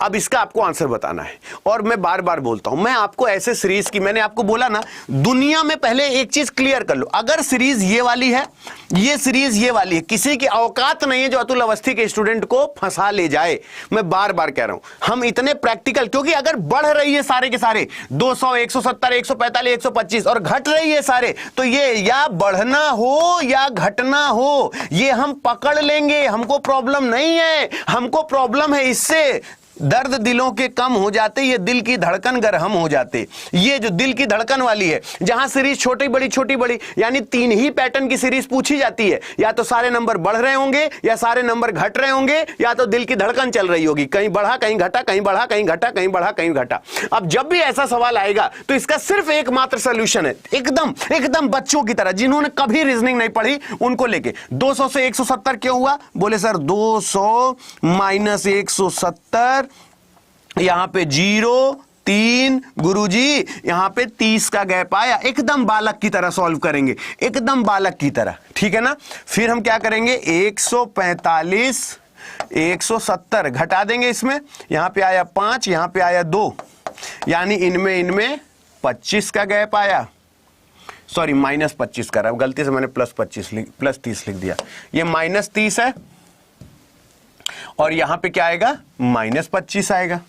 अब इसका आपको आंसर बताना है। और मैं बार बार बोलता हूं, मैं आपको ऐसे सीरीज की, मैंने आपको बोला ना, दुनिया में पहले एक चीज क्लियर कर लो, अगर सीरीज ये वाली है ये सीरीज ये वाली है, किसी की औकात नहीं है जो अतुल अवस्थी के स्टूडेंट को फंसा ले जाए। मैं बार बार कह रहा हूं हम इतने प्रैक्टिकल, क्योंकि अगर बढ़ रही है सारे के सारे 200, 170, 145, 125 और घट रही है सारे, तो ये या बढ़ना हो या घटना हो, ये हम पकड़ लेंगे। हमको प्रॉब्लम नहीं है, हमको प्रॉब्लम है इससे दर्द दिलों के कम हो जाते, ये दिल की धड़कन गरहम हो जाते। ये जो दिल की धड़कन वाली है, जहां सीरीज छोटी बड़ी यानी 3 ही पैटर्न की सीरीज पूछी जाती है, या तो सारे नंबर बढ़ रहे होंगे, या सारे नंबर घट रहे होंगे, या तो दिल की धड़कन चल रही होगी, कहीं बढ़ा कहीं घटा, कहीं बढ़ा कहीं घटा, कहीं बढ़ा कहीं घटा। अब जब भी ऐसा सवाल आएगा तो इसका सिर्फ एकमात्र सोल्यूशन है, एकदम एकदम बच्चों की तरह जिन्होंने कभी रीजनिंग नहीं पढ़ी उनको लेके। 200 से 170 क्यों हुआ? बोले सर 200 माइनस 170, यहां पे 0, 3, गुरुजी यहां पे 30 का गैप आया। एकदम बालक की तरह सॉल्व करेंगे, एकदम बालक की तरह, ठीक है ना। फिर हम क्या करेंगे, 145, 170 घटा देंगे इसमें, यहां पे आया 5, यहां पे आया 2, यानी इनमें 25 का गैप आया। सॉरी माइनस 25 कर रहा है, गलती से मैंने प्लस 30 लिख दिया। ये माइनस 30 है और यहां पे क्या आएगा, माइनस 25 आएगा,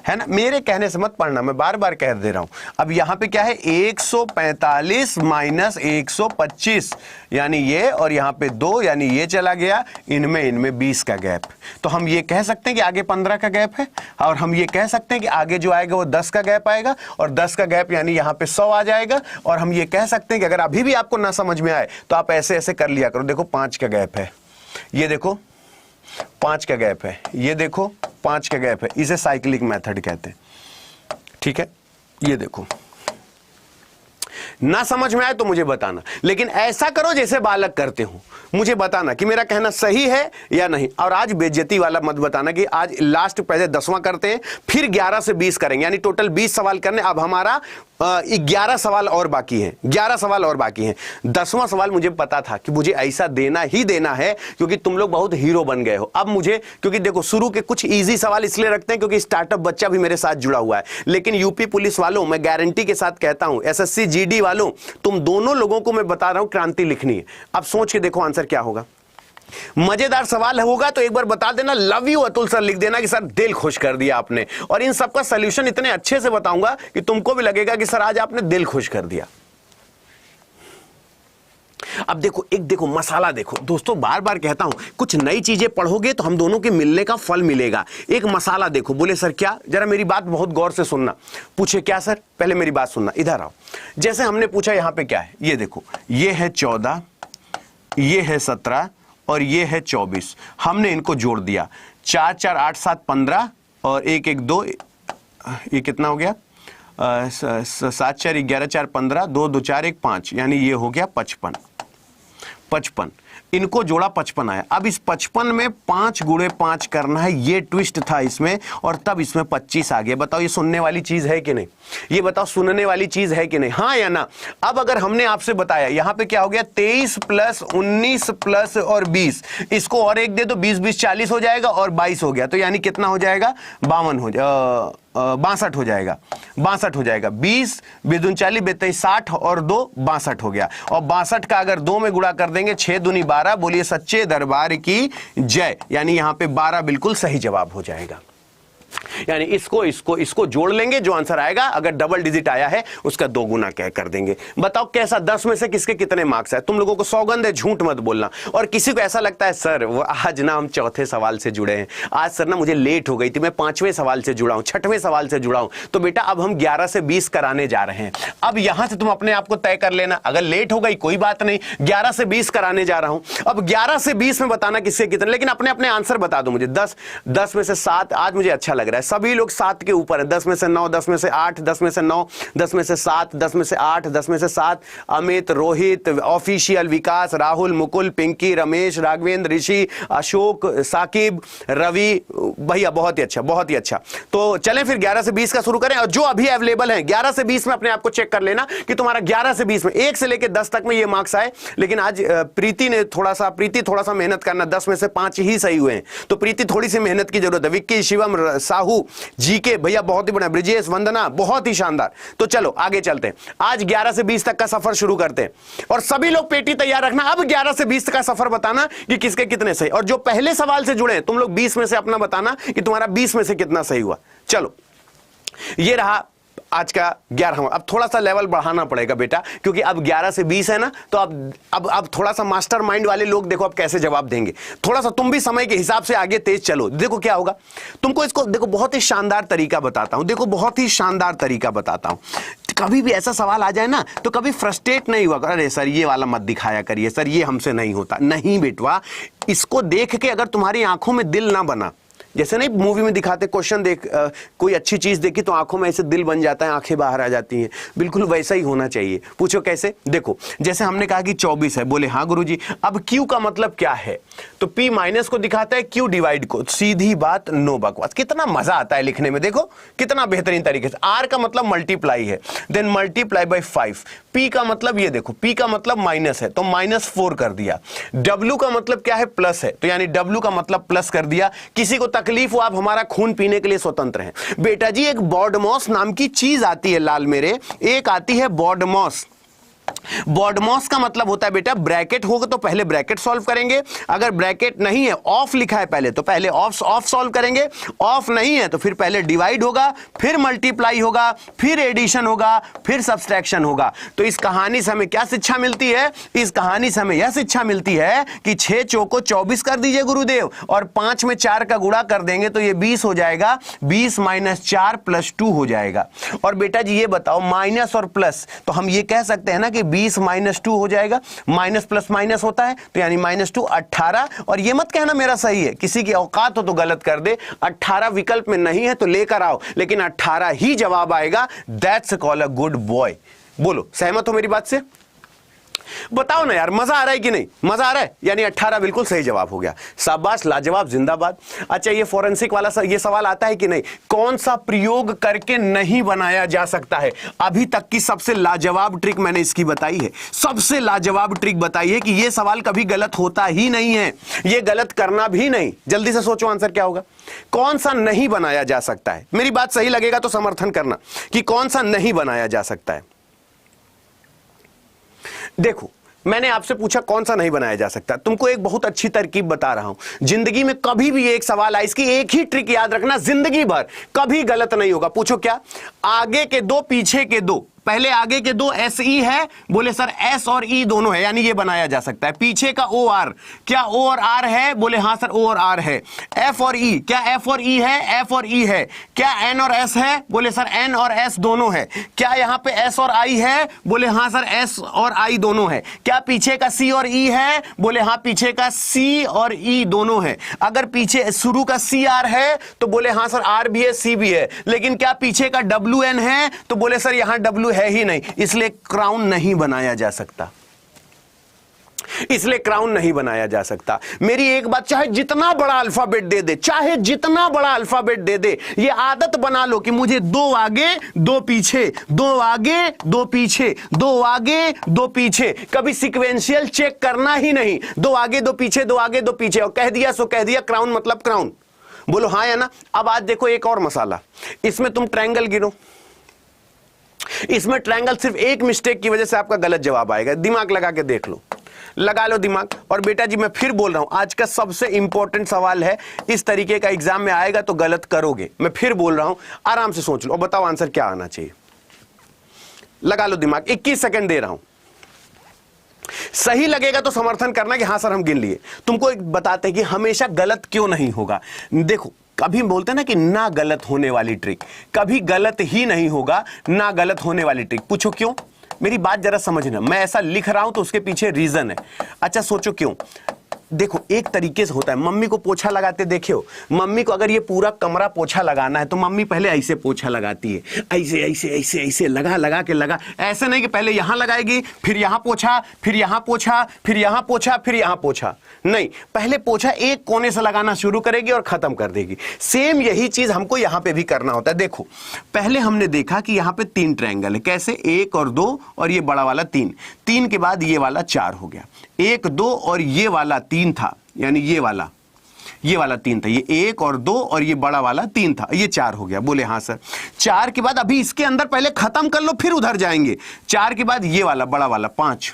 है ना। मेरे कहने से मत पढ़ना, मैं बार बार कह दे रहा हूं। अब यहां पे क्या है, 145 माइनस 125 यानी ये, और यहां पे 2 यानी ये चला गया, इनमें 20 का गैप। तो हम ये कह सकते हैं कि आगे 15 का गैप है, और हम ये कह सकते हैं कि आगे जो आएगा वो 10 का गैप आएगा, और 10 का गैप यानी यहां पे 100 आ जाएगा। और हम ये कह सकते हैं कि अगर अभी भी आपको ना समझ में आए तो आप ऐसे ऐसे कर लिया करो। देखो 5 का गैप है, ये देखो 5 का गैप है, ये देखो 5 का गैप है, इसे साइक्लिक मेथड कहते हैं, ठीक है। ये देखो, ना समझ में आए तो मुझे बताना, लेकिन ऐसा करो जैसे बालक करते हो, मुझे बताना कि मेरा कहना सही है या नहीं। और आज बेइज्जती वाला मत बताना कि आज लास्ट पहले 10वां करते हैं, फिर 11 से 20 करेंगे, यानी टोटल 20 सवाल करने। अब हमारा 11 सवाल और बाकी हैं, 11 सवाल और बाकी हैं। 10वां सवाल मुझे पता था कि मुझे ऐसा देना ही देना है, क्योंकि तुम लोग बहुत हीरो बन गए हो। अब मुझे, क्योंकि देखो शुरू के कुछ इजी सवाल इसलिए रखते हैं क्योंकि स्टार्टअप बच्चा भी मेरे साथ जुड़ा हुआ है, लेकिन यूपी पुलिस वालों मैं गारंटी के साथ कहता हूं, एसएससी जीडी वालों, तुम दोनों लोगों को मैं बता रहा हूं क्रांति लिखनी है। अब सोच के देखो आंसर क्या होगा। मजेदार सवाल होगा तो एक बार बता देना, लव यू अतुल सर लिख देना कि सर दिल खुश कर दिया आपने। और इन सबका सॉल्यूशन इतने अच्छे से बताऊंगा कि तुमको भी लगेगा कि सर आज आपने दिल खुश कर दिया। अब देखो मसाला देखो दोस्तों, बार बार कहता हूं कुछ नई चीजें पढ़ोगे तो हम दोनों के मिलने का फल मिलेगा। एक मसाला देखो। बोले सर क्या? जरा मेरी बात बहुत गौर से सुनना। पूछे क्या सर? पहले मेरी बात सुनना, इधर आओ। जैसे हमने पूछा यहां पे क्या है, ये देखो, ये है 14, ये है 17 और ये है 24। हमने इनको जोड़ दिया, 4 4 8 7 15 और 1 1 2, ये कितना हो गया, 7 4 11 4 15, 2 2 4 1 5, यानी ये हो गया 55। इनको जोड़ा 55 आया। अब इस 55 में 5 गुणे 5 करना है, ये ट्विस्ट था इसमें, और तब इसमें 25 आ गया। बताओ ये सुनने वाली चीज है कि नहीं? ये बताओ सुनने वाली चीज है कि नहीं, हाँ या ना? अब अगर हमने आपसे बताया यहां पे क्या हो गया, 23 प्लस 19 प्लस और 20, इसको और एक दे दो, 20 20 40 हो जाएगा और 22 हो गया, तो यानी कितना हो जाएगा, 52 हो जाएगा, 62 हो जाएगा, 62 हो जाएगा। 20 बेदून 40 बेतईस 60 और 2 62 हो गया। और 62 का अगर 2 में गुणा कर देंगे, 6 दूनी 12, बोलिए सच्चे दरबार की जय। यानी यहां पे 12 बिल्कुल सही जवाब हो जाएगा। यानी इसको जोड़ लेंगे, जो आंसर आएगा, अगर डबल डिजिट आया है उसका 2 गुना कर देंगे। बताओ कैसा, 10 में से किसके कितने मार्क्स है? तुम लोगों को सौगंध है, झूठ मत बोलना। और किसी को ऐसा लगता है सर वो आज ना हम 4थे सवाल से जुड़े हैं, आज सर ना मुझे लेट हो गई थी, मैं 5वें सवाल से जुड़ा हूं, 6वें सवाल से जुड़ा हूं, तो बेटा अब हम 11 से 20 कराने जा रहे हैं। अब यहां से तुम अपने आप को तय कर लेना, अगर लेट हो गई कोई बात नहीं, 11 से 20 कराने जा रहा हूं। अब 11 से 20 में बताना किसके कितने, लेकिन अपने अपने आंसर बता दो मुझे। 10 में से 7, आज मुझे अच्छा लग रहा है, सभी लोग 7 के ऊपर है। 10 में से 9, 10 में से 8, 10 में से 9, 10 में से 7, 10 में से 8, 10 में से 7। अमित, रोहित, ऑफिशियल, विकास, राहुल, मुकुल, पिंकी, रमेश, राघवेंद्र, ऋषि, अशोक, साकिब, रवि, भैया बहुत ही अच्छा, बहुत ही अच्छा। तो चलें फिर 11 से 20 का शुरू करें, और जो अभी अवेलेबल है 11 से 20 में अपने आप को चेक कर लेना कि तुम्हारा 11 से 20 में 1 से लेकर 10 तक में ये मार्क्स आए। लेकिन आज प्रीति थोड़ा सा मेहनत करना, 10 में से 5 ही सही हुए हैं, तो प्रीति थोड़ी सी मेहनत की जरूरत है। विक्की, शिवम, साहू, जीके भैया बहुत ही बढ़िया, ब्रिजेश, वंदना बहुत ही शानदार। तो चलो आगे चलते हैं, आज 11 से 20 तक का सफर शुरू करते हैं और सभी लोग पेटी तैयार रखना। अब 11 से 20 तक का सफर बताना कि किसके कितने सही, और जो पहले सवाल से जुड़े तुम लोग 20 में से अपना बताना कि तुम्हारा 20 में से कितना सही हुआ। चलो ये रहा आज का 11वां। अब थोड़ा सा लेवल बढ़ाना पड़ेगा बेटा, क्योंकि अब 11 से 20 है ना, तो अब थोड़ा सा मास्टर माइंड वाले लोग देखो अब कैसे जवाब देंगे। थोड़ा सा तुम भी समय के हिसाब से आगे तेज चलो। देखो क्या होगा, तुमको इसको देखो बहुत ही शानदार तरीका बताता हूं, देखो बहुत ही शानदार तरीका बताता हूं। कभी भी ऐसा सवाल आ जाए ना तो कभी फ्रस्ट्रेट नहीं हुआ, अरे सर ये वाला मत दिखाया करिए सर, ये हमसे नहीं होता। नहीं बेटवा, इसको देख के अगर तुम्हारी आंखों में दिल ना बना, जैसे नहीं मूवी में दिखाते क्वेश्चन देख कोई अच्छी चीज देखी तो आंखों में ऐसे दिल बन जाता है, आंखें बाहर आ जाती हैं, बिल्कुल वैसा ही होना चाहिए। पूछो कैसे, देखो जैसे हमने कहा कि 24 है, बोले हाँ गुरुजी। अब Q का मतलब क्या है, तो P माइनस को दिखाता है, Q डिवाइड को। सीधी बात, नो बकवास। कितना मजा आता है लिखने में, देखो कितना बेहतरीन तरीके से। R का मतलब मल्टीप्लाई है, देन मल्टीप्लाई बाय 5। P का मतलब ये देखो, P का मतलब माइनस है तो -4 कर दिया। W का मतलब क्या है, प्लस है, तो यानी W का मतलब प्लस कर दिया। किसी को तकलीफ हो, आप हमारा खून पीने के लिए स्वतंत्र हैं। बेटा जी एक बॉडमॉस नाम की चीज आती है लाल मेरे, एक आती है बॉडमॉस। बॉडमॉस का मतलब होता है बेटा, ब्रैकेट होगा तो पहले ब्रैकेट सॉल्व करेंगे, अगर ब्रैकेट नहीं है, ऑफ लिखा है पहले तो पहले ऑफ सॉल्व करेंगे, ऑफ नहीं है तो फिर पहले डिवाइड होगा, फिर मल्टीप्लाई होगा, फिर एडिशन होगा, फिर सब्सट्रैक्शन होगा। तो इस कहानी से हमें क्या शिक्षा मिलती है, इस कहानी से हमें यह शिक्षा मिलती है कि 6 चौको 24 कर दीजिए गुरुदेव, और 5 में 4 का गुणा कर देंगे तो ये 20 हो जाएगा, 20 - 4 + 2 हो जाएगा। और बेटा जी ये बताओ, माइनस और प्लस, तो हम ये कह सकते हैं ना कि 20 - 2 हो जाएगा, माइनस प्लस माइनस होता है तो यानी -2 18। और ये मत कहना मेरा सही है, किसी की औकात हो तो गलत कर दे। 18 विकल्प में नहीं है तो लेकर आओ, लेकिन 18 ही जवाब आएगा। That's called a good boy. बोलो सहमत हो मेरी बात से, बताओ ना यार, मजा आ रहा है कि नहीं, मजा आ रहा है, यानी 18 बिल्कुल सही जवाब हो गया। शाबाश, लाजवाब, जिंदाबाद। अच्छा ये फोरेंसिक वाला ये सवाल आता है कि नहीं, कौन सा प्रयोग करके नहीं बनाया जा सकता है। अभी तक की सबसे लाजवाब ट्रिक मैंने इसकी बताई है, सबसे लाजवाब ट्रिक बताई है कि यह सवाल कभी गलत होता ही नहीं है, यह गलत करना भी नहीं। जल्दी से सोचो आंसर क्या होगा, कौन सा नहीं बनाया जा सकता है। मेरी बात सही लगेगा तो समर्थन करना कि कौन सा नहीं बनाया जा सकता है। देखो मैंने आपसे पूछा कौन सा नहीं बनाया जा सकता, तुमको एक बहुत अच्छी तरकीब बता रहा हूं। जिंदगी में कभी भी एक सवाल आए, इसकी एक ही ट्रिक याद रखना, जिंदगी भर कभी गलत नहीं होगा। पूछो क्या, आगे के 2 पीछे के 2, पहले आगे के 2 SE है, बोले सर S और E दोनों है, यानी ये बनाया जा सकता है। पीछे का OR, क्या O और R है, बोले हाँ सर O और R है। F और E, क्या F और E है, F और E है। क्या N और S है, बोले सर N और S दोनों है। क्या यहाँ पे S और I है, बोले हाँ सर S और I दोनों है। क्या पीछे का C और E है, बोले हाँ पीछे का C और E दोनों है। अगर पीछे शुरू का CR है तो बोले हाँ सर R भी है C भी है। लेकिन क्या पीछे का WN है, तो बोले सर यहाँ W है ही नहीं, इसलिए क्राउन नहीं बनाया जा सकता, इसलिए क्राउन नहीं बनाया जा सकता। मेरी एक बात, चाहे जितना बड़ा अल्फाबेट दे दे, चाहे जितना बड़ा अल्फाबेट दे दे, ये आदत बना लो कि मुझे 2 आगे 2 पीछे, 2 आगे 2 पीछे, 2 आगे 2 पीछे, कभी सीक्वेंशियल चेक करना ही नहीं। 2 आगे 2 पीछे, 2 आगे 2 पीछे, और कह दिया सो कह दिया, क्राउन मतलब क्राउन। बोलो हाँ या ना। अब आज देखो एक और मसाला, इसमें तुम ट्रायंगल गिनो, इसमें ट्रायंगल सिर्फ एक मिस्टेक की वजह से आपका गलत जवाब आएगा। दिमाग लगा के देख लो, लगा लो दिमाग। और बेटा जी मैं फिर बोल रहा हूं, आज का सबसे इंपॉर्टेंट सवाल है, इस तरीके का एग्जाम में आएगा तो गलत करोगे। मैं फिर बोल रहा हूं, आराम से सोच लो और बताओ आंसर क्या आना चाहिए। लगा लो दिमाग, 21 सेकंड दे रहा हूं। सही लगेगा तो समर्थन करना कि हाँ सर हम गिन लिए। तुमको एक बताते हैं कि हमेशा गलत क्यों नहीं होगा। देखो कभी बोलते हैं ना कि ना गलत होने वाली ट्रिक, कभी गलत ही नहीं होगा, ना गलत होने वाली ट्रिक। पूछो क्यों, मेरी बात जरा समझना, मैं ऐसा लिख रहा हूं तो उसके पीछे रीजन है। अच्छा सोचो क्यों। देखो एक तरीके से होता है, मम्मी को पोछा लगाते देखियो, मम्मी को अगर ये पूरा कमरा पोछा लगाना है तो मम्मी पहले ऐसे पोछा लगाती है, ऐसे ऐसे ऐसे ऐसे लगा लगा के लगा। ऐसे नहीं कि पहले यहां लगाएगी, फिर यहां पोछा, फिर यहां पोछा, फिर यहां पोछा, फिर यहां पोछा। नहीं, पहले पोछा एक कोने से लगाना शुरू करेगी और खत्म कर देगी। सेम यही चीज हमको यहां पे भी करना होता है। देखो पहले हमने देखा कि यहां पे 3 ट्रायंगल है, कैसे 1 और 2 और ये बड़ा वाला 3, 3 के बाद ये वाला 4 हो गया, 1 2 और ये वाला 3 था, यानी ये वाला ये वाला 3 था, ये 1 और 2 और ये बड़ा वाला 3 था, ये 4 हो गया। बोले हाँ सर। 4 के बाद अभी इसके अंदर पहले खत्म कर लो फिर उधर जाएंगे। 4 के बाद ये वाला बड़ा वाला 5,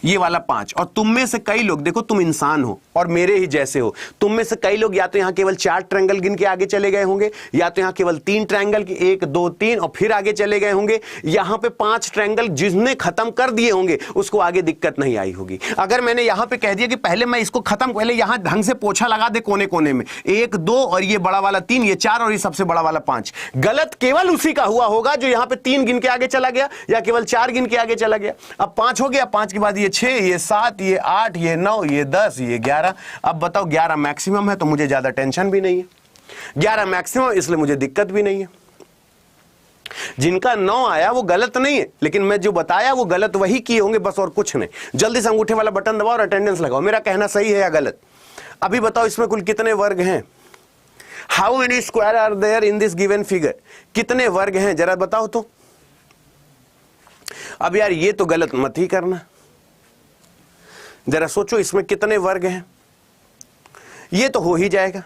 ये वाला 5। और तुम में से कई लोग, देखो तुम इंसान हो और मेरे ही जैसे हो, तुम में से कई लोग या तो यहां केवल 4 ट्रायंगल गिन के आगे चले गए होंगे, या तो यहां केवल 3 ट्रायंगल की 1 2 3 और फिर आगे चले गए होंगे। यहां पे 5 ट्रायंगल जिसने खत्म कर दिए होंगे उसको आगे दिक्कत नहीं आई होगी। अगर मैंने यहां पे कह दिया कि पहले मैं इसको खत्म, पहले यहां ढंग से पोछा लगा दे कोने कोने में, 1 2 और ये बड़ा वाला 3, ये 4 और ये सबसे बड़ा वाला 5, गलत केवल उसी का हुआ होगा जो यहां पे 3 गिन के आगे चला गया या केवल 4 गिन के आगे चला गया। अब 5 हो गया, 5 के बाद ये 6, ये 7, ये 8, ये 9, ये 10, ये 11। अब बताओ 11 मैक्सिमम है तो मुझे ज्यादा टेंशन भी नहीं है, 11 मैक्सिमम इसलिए मुझे दिक्कत भी नहीं है। जिनका 9 आया वो गलत नहीं है, लेकिन मैं जो बताया वो गलत वही किए होंगे बस, और कुछ नहीं। जल्दी से अंगूठे वाला बटन दबाओ और अटेंडेंस लगाओ, मेरा कहना सही है या गलत। अभी बताओ इसमें कुल कितने वर्ग हैं? How many square are there in this given figure? कितने वर्ग हैं जरा बताओ तो। अब यार ये तो गलत मत ही करना, जरा सोचो इसमें कितने वर्ग हैं। ये तो हो ही जाएगा।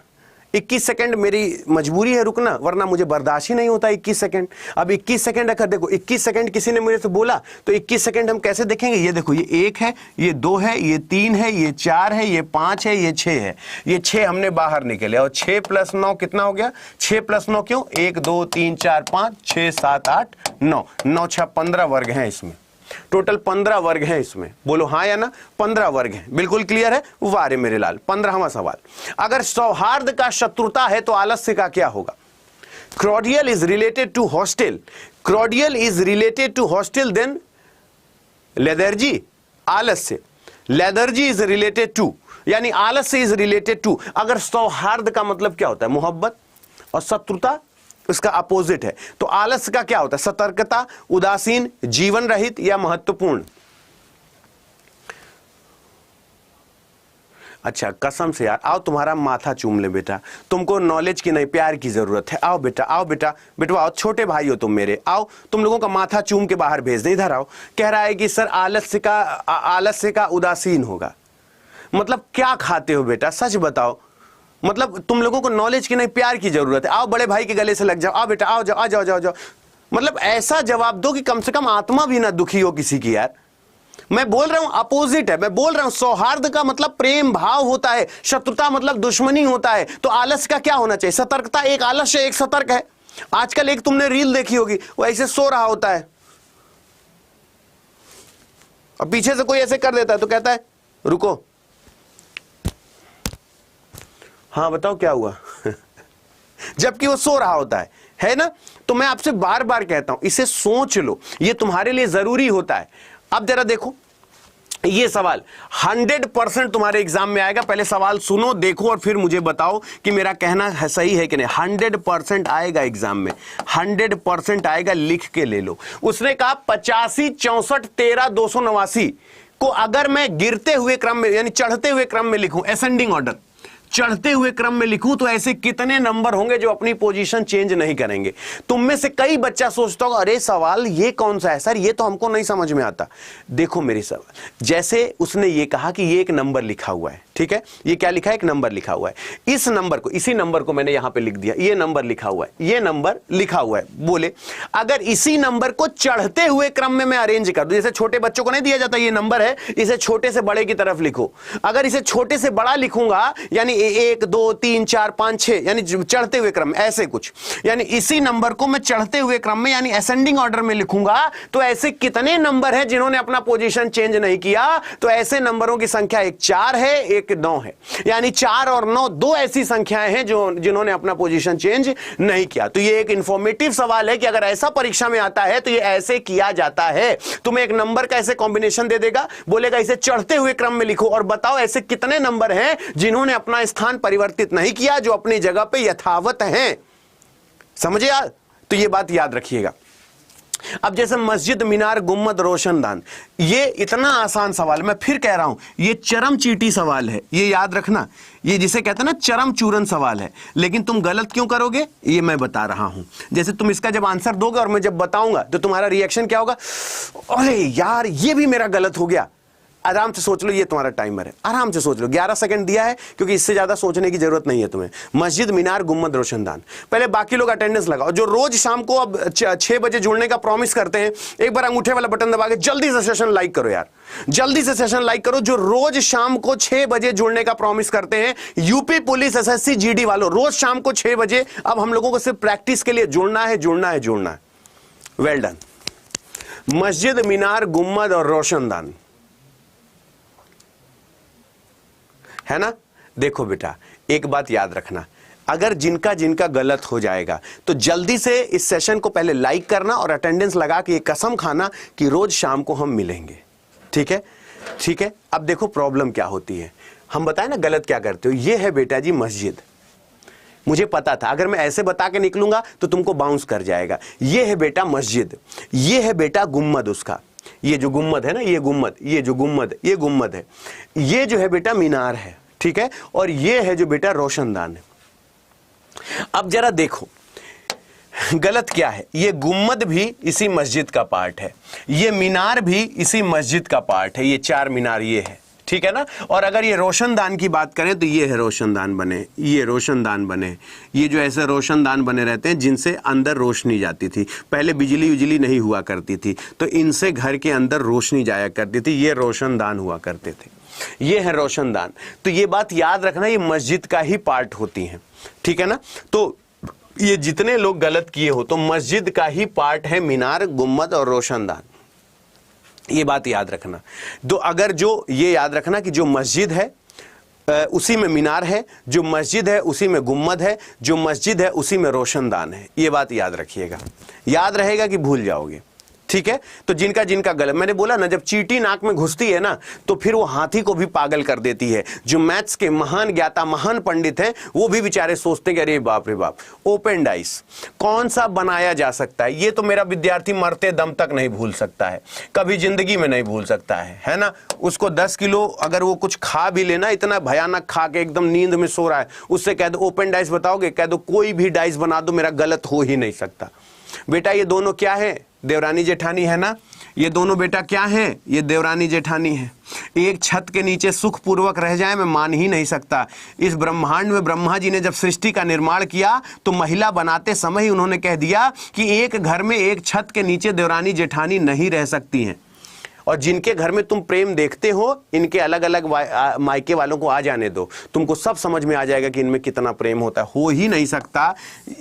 21 सेकंड मेरी मजबूरी है रुकना, वरना मुझे बर्दाश्त ही नहीं होता 21 सेकंड। अब 21 सेकंड अगर देखो 21 सेकंड किसी ने मुझे से बोला तो 21 सेकंड हम कैसे देखेंगे? ये देखो, ये 1 है, ये 2 है, ये 3 है, ये 4 है, ये 5 है, ये 6 है। ये 6 हमने बाहर निकले और 6 + 9 कितना हो गया? 6 + 9 क्यों? 1 2 3 4 5 6 7 8 9, 9 6 15 वर्ग हैं इसमें। टोटल 15 वर्ग हैं इसमें। बोलो हाँ या ना? 15 वर्ग हैं। बिल्कुल क्लियर है? वारे मेरे लाल। 15वां सवाल, अगर सौहार्द का शत्रुता है तो आलस्य का क्या होगा? cordial is related to hostile, cordial is related to hostile, then lethargy, आलस्य, lethargy is related to, यानी आलस्य is related to। अगर सौहार्द का मतलब क्या होता है? मोहब्बत, और शत्रुता इसका अपोजिट है। तो आलस्य का क्या होता है? सतर्कता, उदासीन, जीवन रहित या महत्वपूर्ण। अच्छा कसम से यार, आओ तुम्हारा माथा चूम ले बेटा, तुमको नॉलेज की नहीं प्यार की जरूरत है। आओ बेटा, आओ बेटा, बेटवा आओ, छोटे भाई हो तुम मेरे, आओ तुम लोगों का माथा चूम के बाहर भेज दे। इधर आओ। कह रहा है कि सर आलस्य का उदासीन होगा। मतलब क्या खाते हो बेटा, सच बताओ। मतलब तुम लोगों को नॉलेज की नहीं प्यार की जरूरत है। आओ बड़े भाई के गले से लग जाओ। आओ बेटा, आओ जाओ, आ जाओ जाओ जाओ। मतलब ऐसा जवाब दो कि कम से कम आत्मा भी ना दुखी हो किसी की यार। मैं बोल रहा हूं अपोजिट है। मैं बोल रहा हूं सौहार्द का मतलब प्रेम भाव होता है, शत्रुता मतलब दुश्मनी होता है। तो आलस्य का क्या होना चाहिए? सतर्कता। एक आलस्य एक सतर्क है। आजकल एक तुमने रील देखी होगी, वो ऐसे सो रहा होता है और पीछे से कोई ऐसे कर देता है तो कहता है रुको। हाँ बताओ क्या हुआ? जबकि वो सो रहा होता है ना? तो मैं आपसे बार बार कहता हूं इसे सोच लो, ये तुम्हारे लिए जरूरी होता है। अब जरा देखो ये सवाल 100% तुम्हारे एग्जाम में आएगा। पहले सवाल सुनो, देखो और फिर मुझे बताओ कि मेरा कहना है सही है कि नहीं। 100% आएगा एग्जाम में, 100% आएगा, लिख के ले लो। उसने कहा 85 64 13 289 को अगर मैं गिरते हुए क्रम में यानी चढ़ते हुए क्रम में लिखूं, असेंडिंग ऑर्डर, चढ़ते हुए क्रम में लिखूं तो ऐसे कितने नंबर होंगे जो अपनी पोजीशन चेंज नहीं करेंगे? तुम में से कई बच्चा सोचता होगा अरे सवाल ये कौन सा है सर, ये तो हमको नहीं समझ में आता। देखो मेरी सवाल, जैसे उसने ये कहा कि ये एक नंबर लिखा हुआ है, ठीक है, ये क्या लिखा है? एक नंबर लिखा हुआ है। इस नंबर को, इसी नंबर को मैंने यहां पे लिख दिया, ये नंबर लिखा हुआ है, ये नंबर लिखा हुआ है। बोले अगर इसी नंबर को चढ़ते हुए क्रम में मैं अरेंज कर दूं, जैसे छोटे बच्चों को नहीं दिया जाता ये नंबर है, इसे छोटे से बड़े की तरफ लिखो। अगर इसे छोटे से बड़ा लिखूंगा यानी 1 2 3 4 5 6 यानी चढ़ते हुए क्रम, ऐसे कुछ, यानी इसी नंबर को मैं चढ़ते हुए क्रम में यानी असेंडिंग ऑर्डर में लिखूंगा तो ऐसे कितने नंबर हैं जिन्होंने अपना पोजीशन चेंज नहीं किया? तो ऐसे नंबरों की संख्या एक 4 है, एक 9 है, यानी 4 और 9 दो ऐसी संख्याएं हैं जिन्होंने अपना पोजीशन चेंज नहीं किया। तो ये एक इंफॉर्मेटिव सवाल है कि अगर ऐसा परीक्षा में आता है तो ये ऐसे किया जाता है। तुम्हें एक नंबर का ऐसे कॉम्बिनेशन दे देगा, बोलेगा इसे चढ़ते हुए क्रम में लिखो और बताओ ऐसे कितने नंबर हैं जिन्होंने अपना स्थान परिवर्तित नहीं किया, जो अपनी जगह पे यथावत हैं। समझे यार? तो ये बात याद रखिएगा। अब जैसे मस्जिद, मीनार, गुम्मद, रोशनदान, ये इतना आसान सवाल, मैं फिर कह रहा हूं ये चरम चीटी सवाल है, ये याद रखना। ये जिसे कहते हैं ना चरम चूरन सवाल है, लेकिन तुम गलत क्यों करोगे ये मैं बता रहा हूं। जैसे तुम इसका जब आंसर दोगे और मैं जब बताऊंगा तो तुम्हारा रिएक्शन क्या होगा? अरे यार ये भी मेरा गलत हो गया, आराम से सोच लो, ये तुम्हारा टाइमर है, आराम से सोच लो। 11 सेकंड दिया है क्योंकि इससे ज्यादा सोचने की जरूरत नहीं है तुम्हें। मस्जिद, मीनार, गुम्मद, रोशनदान। पहले बाकी लोग अटेंडेंस लगाओ। जो रोज शाम को अब 6 बजे जुड़ने का प्रॉमिस करते हैं, एक बार अंगूठे वाला बटन दबा के जल्दी से सेशन लाइक करो यार, जल्दी से सेशन लाइक करो। जो रोज शाम को 6 बजे जुड़ने का प्रॉमिस करते हैं, यूपी पुलिस, एसएससी, जीडी वालों, रोज शाम को 6 बजे अब हम लोगों को सिर्फ प्रैक्टिस के लिए जुड़ना है, जुड़ना है, जुड़ना है। Well done. मस्जिद, मीनार, गुम्मद और रोशनदान, है ना। देखो बेटा, एक बात याद रखना, अगर जिनका जिनका गलत हो जाएगा तो जल्दी से इस सेशन को पहले लाइक करना और अटेंडेंस लगा के ये कसम खाना कि रोज शाम को हम मिलेंगे। ठीक है, ठीक है। अब देखो प्रॉब्लम क्या होती है, हम बताएं ना गलत क्या करते हो। ये है बेटा जी मस्जिद, मुझे पता था अगर मैं ऐसे बता के निकलूंगा तो तुमको बाउंस कर जाएगा। ये है बेटा मस्जिद, ये है बेटा गुम्मद उसका, ये जो गुम्मद है ना, ये गुम्मद, ये जो गुम्मद, ये गुम्मद है, ये जो है बेटा मीनार है, ठीक है, और ये है जो बेटा रोशनदान है। अब जरा देखो गलत क्या है, ये गुम्मद भी इसी मस्जिद का पार्ट है, ये मीनार भी इसी मस्जिद का पार्ट है, ये 4 मीनार ये है, ठीक है ना। और अगर ये रोशनदान की बात करें तो ये है रोशनदान बने, ये रोशनदान बने, ये जो ऐसे रोशनदान बने रहते हैं जिनसे अंदर रोशनी जाती थी। पहले बिजली उजली नहीं हुआ करती थी तो इनसे घर के अंदर रोशनी जाया करती थी, ये रोशनदान हुआ करते थे, ये है रोशनदान। तो ये बात याद रखना, ये मस्जिद का ही पार्ट होती है, ठीक है ना। तो ये जितने लोग गलत किए हो तो मस्जिद का ही पार्ट है मीनार, गुम्मद और रोशनदान, ये बात याद रखना। तो अगर जो ये याद रखना कि जो मस्जिद है उसी में मीनार है, जो मस्जिद है उसी में गुम्मद है, जो मस्जिद है उसी में रोशनदान है, ये बात याद रखिएगा। याद रहेगा कि भूल जाओगे, ठीक है। तो जिनका जिनका गलत, मैंने बोला ना जब चींटी नाक में घुसती है ना तो फिर वो हाथी को भी पागल कर देती है। जो मैथ्स के महान ज्ञाता, महान पंडित हैं, वो भी बेचारे सोचते हैं कि अरे बाप रे बाप, ओपन डाइस कौन सा बनाया जा सकता है, ये तो मेरा विद्यार्थी मरते दम तक नहीं भूल सकता है, कभी जिंदगी में नहीं भूल सकता है ना। उसको 10 किलो अगर वो कुछ खा भी लेना, इतना भयानक खा के एकदम नींद में सो रहा है, उससे कह दो ओपन डाइस बताओगे, कह दो कोई भी डाइस बना दो, मेरा गलत हो ही नहीं सकता। बेटा ये दोनों क्या है, देवरानी जेठानी है ना, ये दोनों बेटा क्या है, ये देवरानी जेठानी है। एक छत के नीचे सुखपूर्वक रह जाए मैं मान ही नहीं सकता। इस ब्रह्मांड में ब्रह्मा जी ने जब सृष्टि का निर्माण किया तो महिला बनाते समय ही उन्होंने कह दिया कि एक घर में एक छत के नीचे देवरानी जेठानी नहीं रह सकती हैं। और जिनके घर में तुम प्रेम देखते हो, इनके अलग अलग मायके वालों को आ जाने दो, तुमको सब समझ में आ जाएगा कि इनमें कितना प्रेम होता है। हो ही नहीं सकता।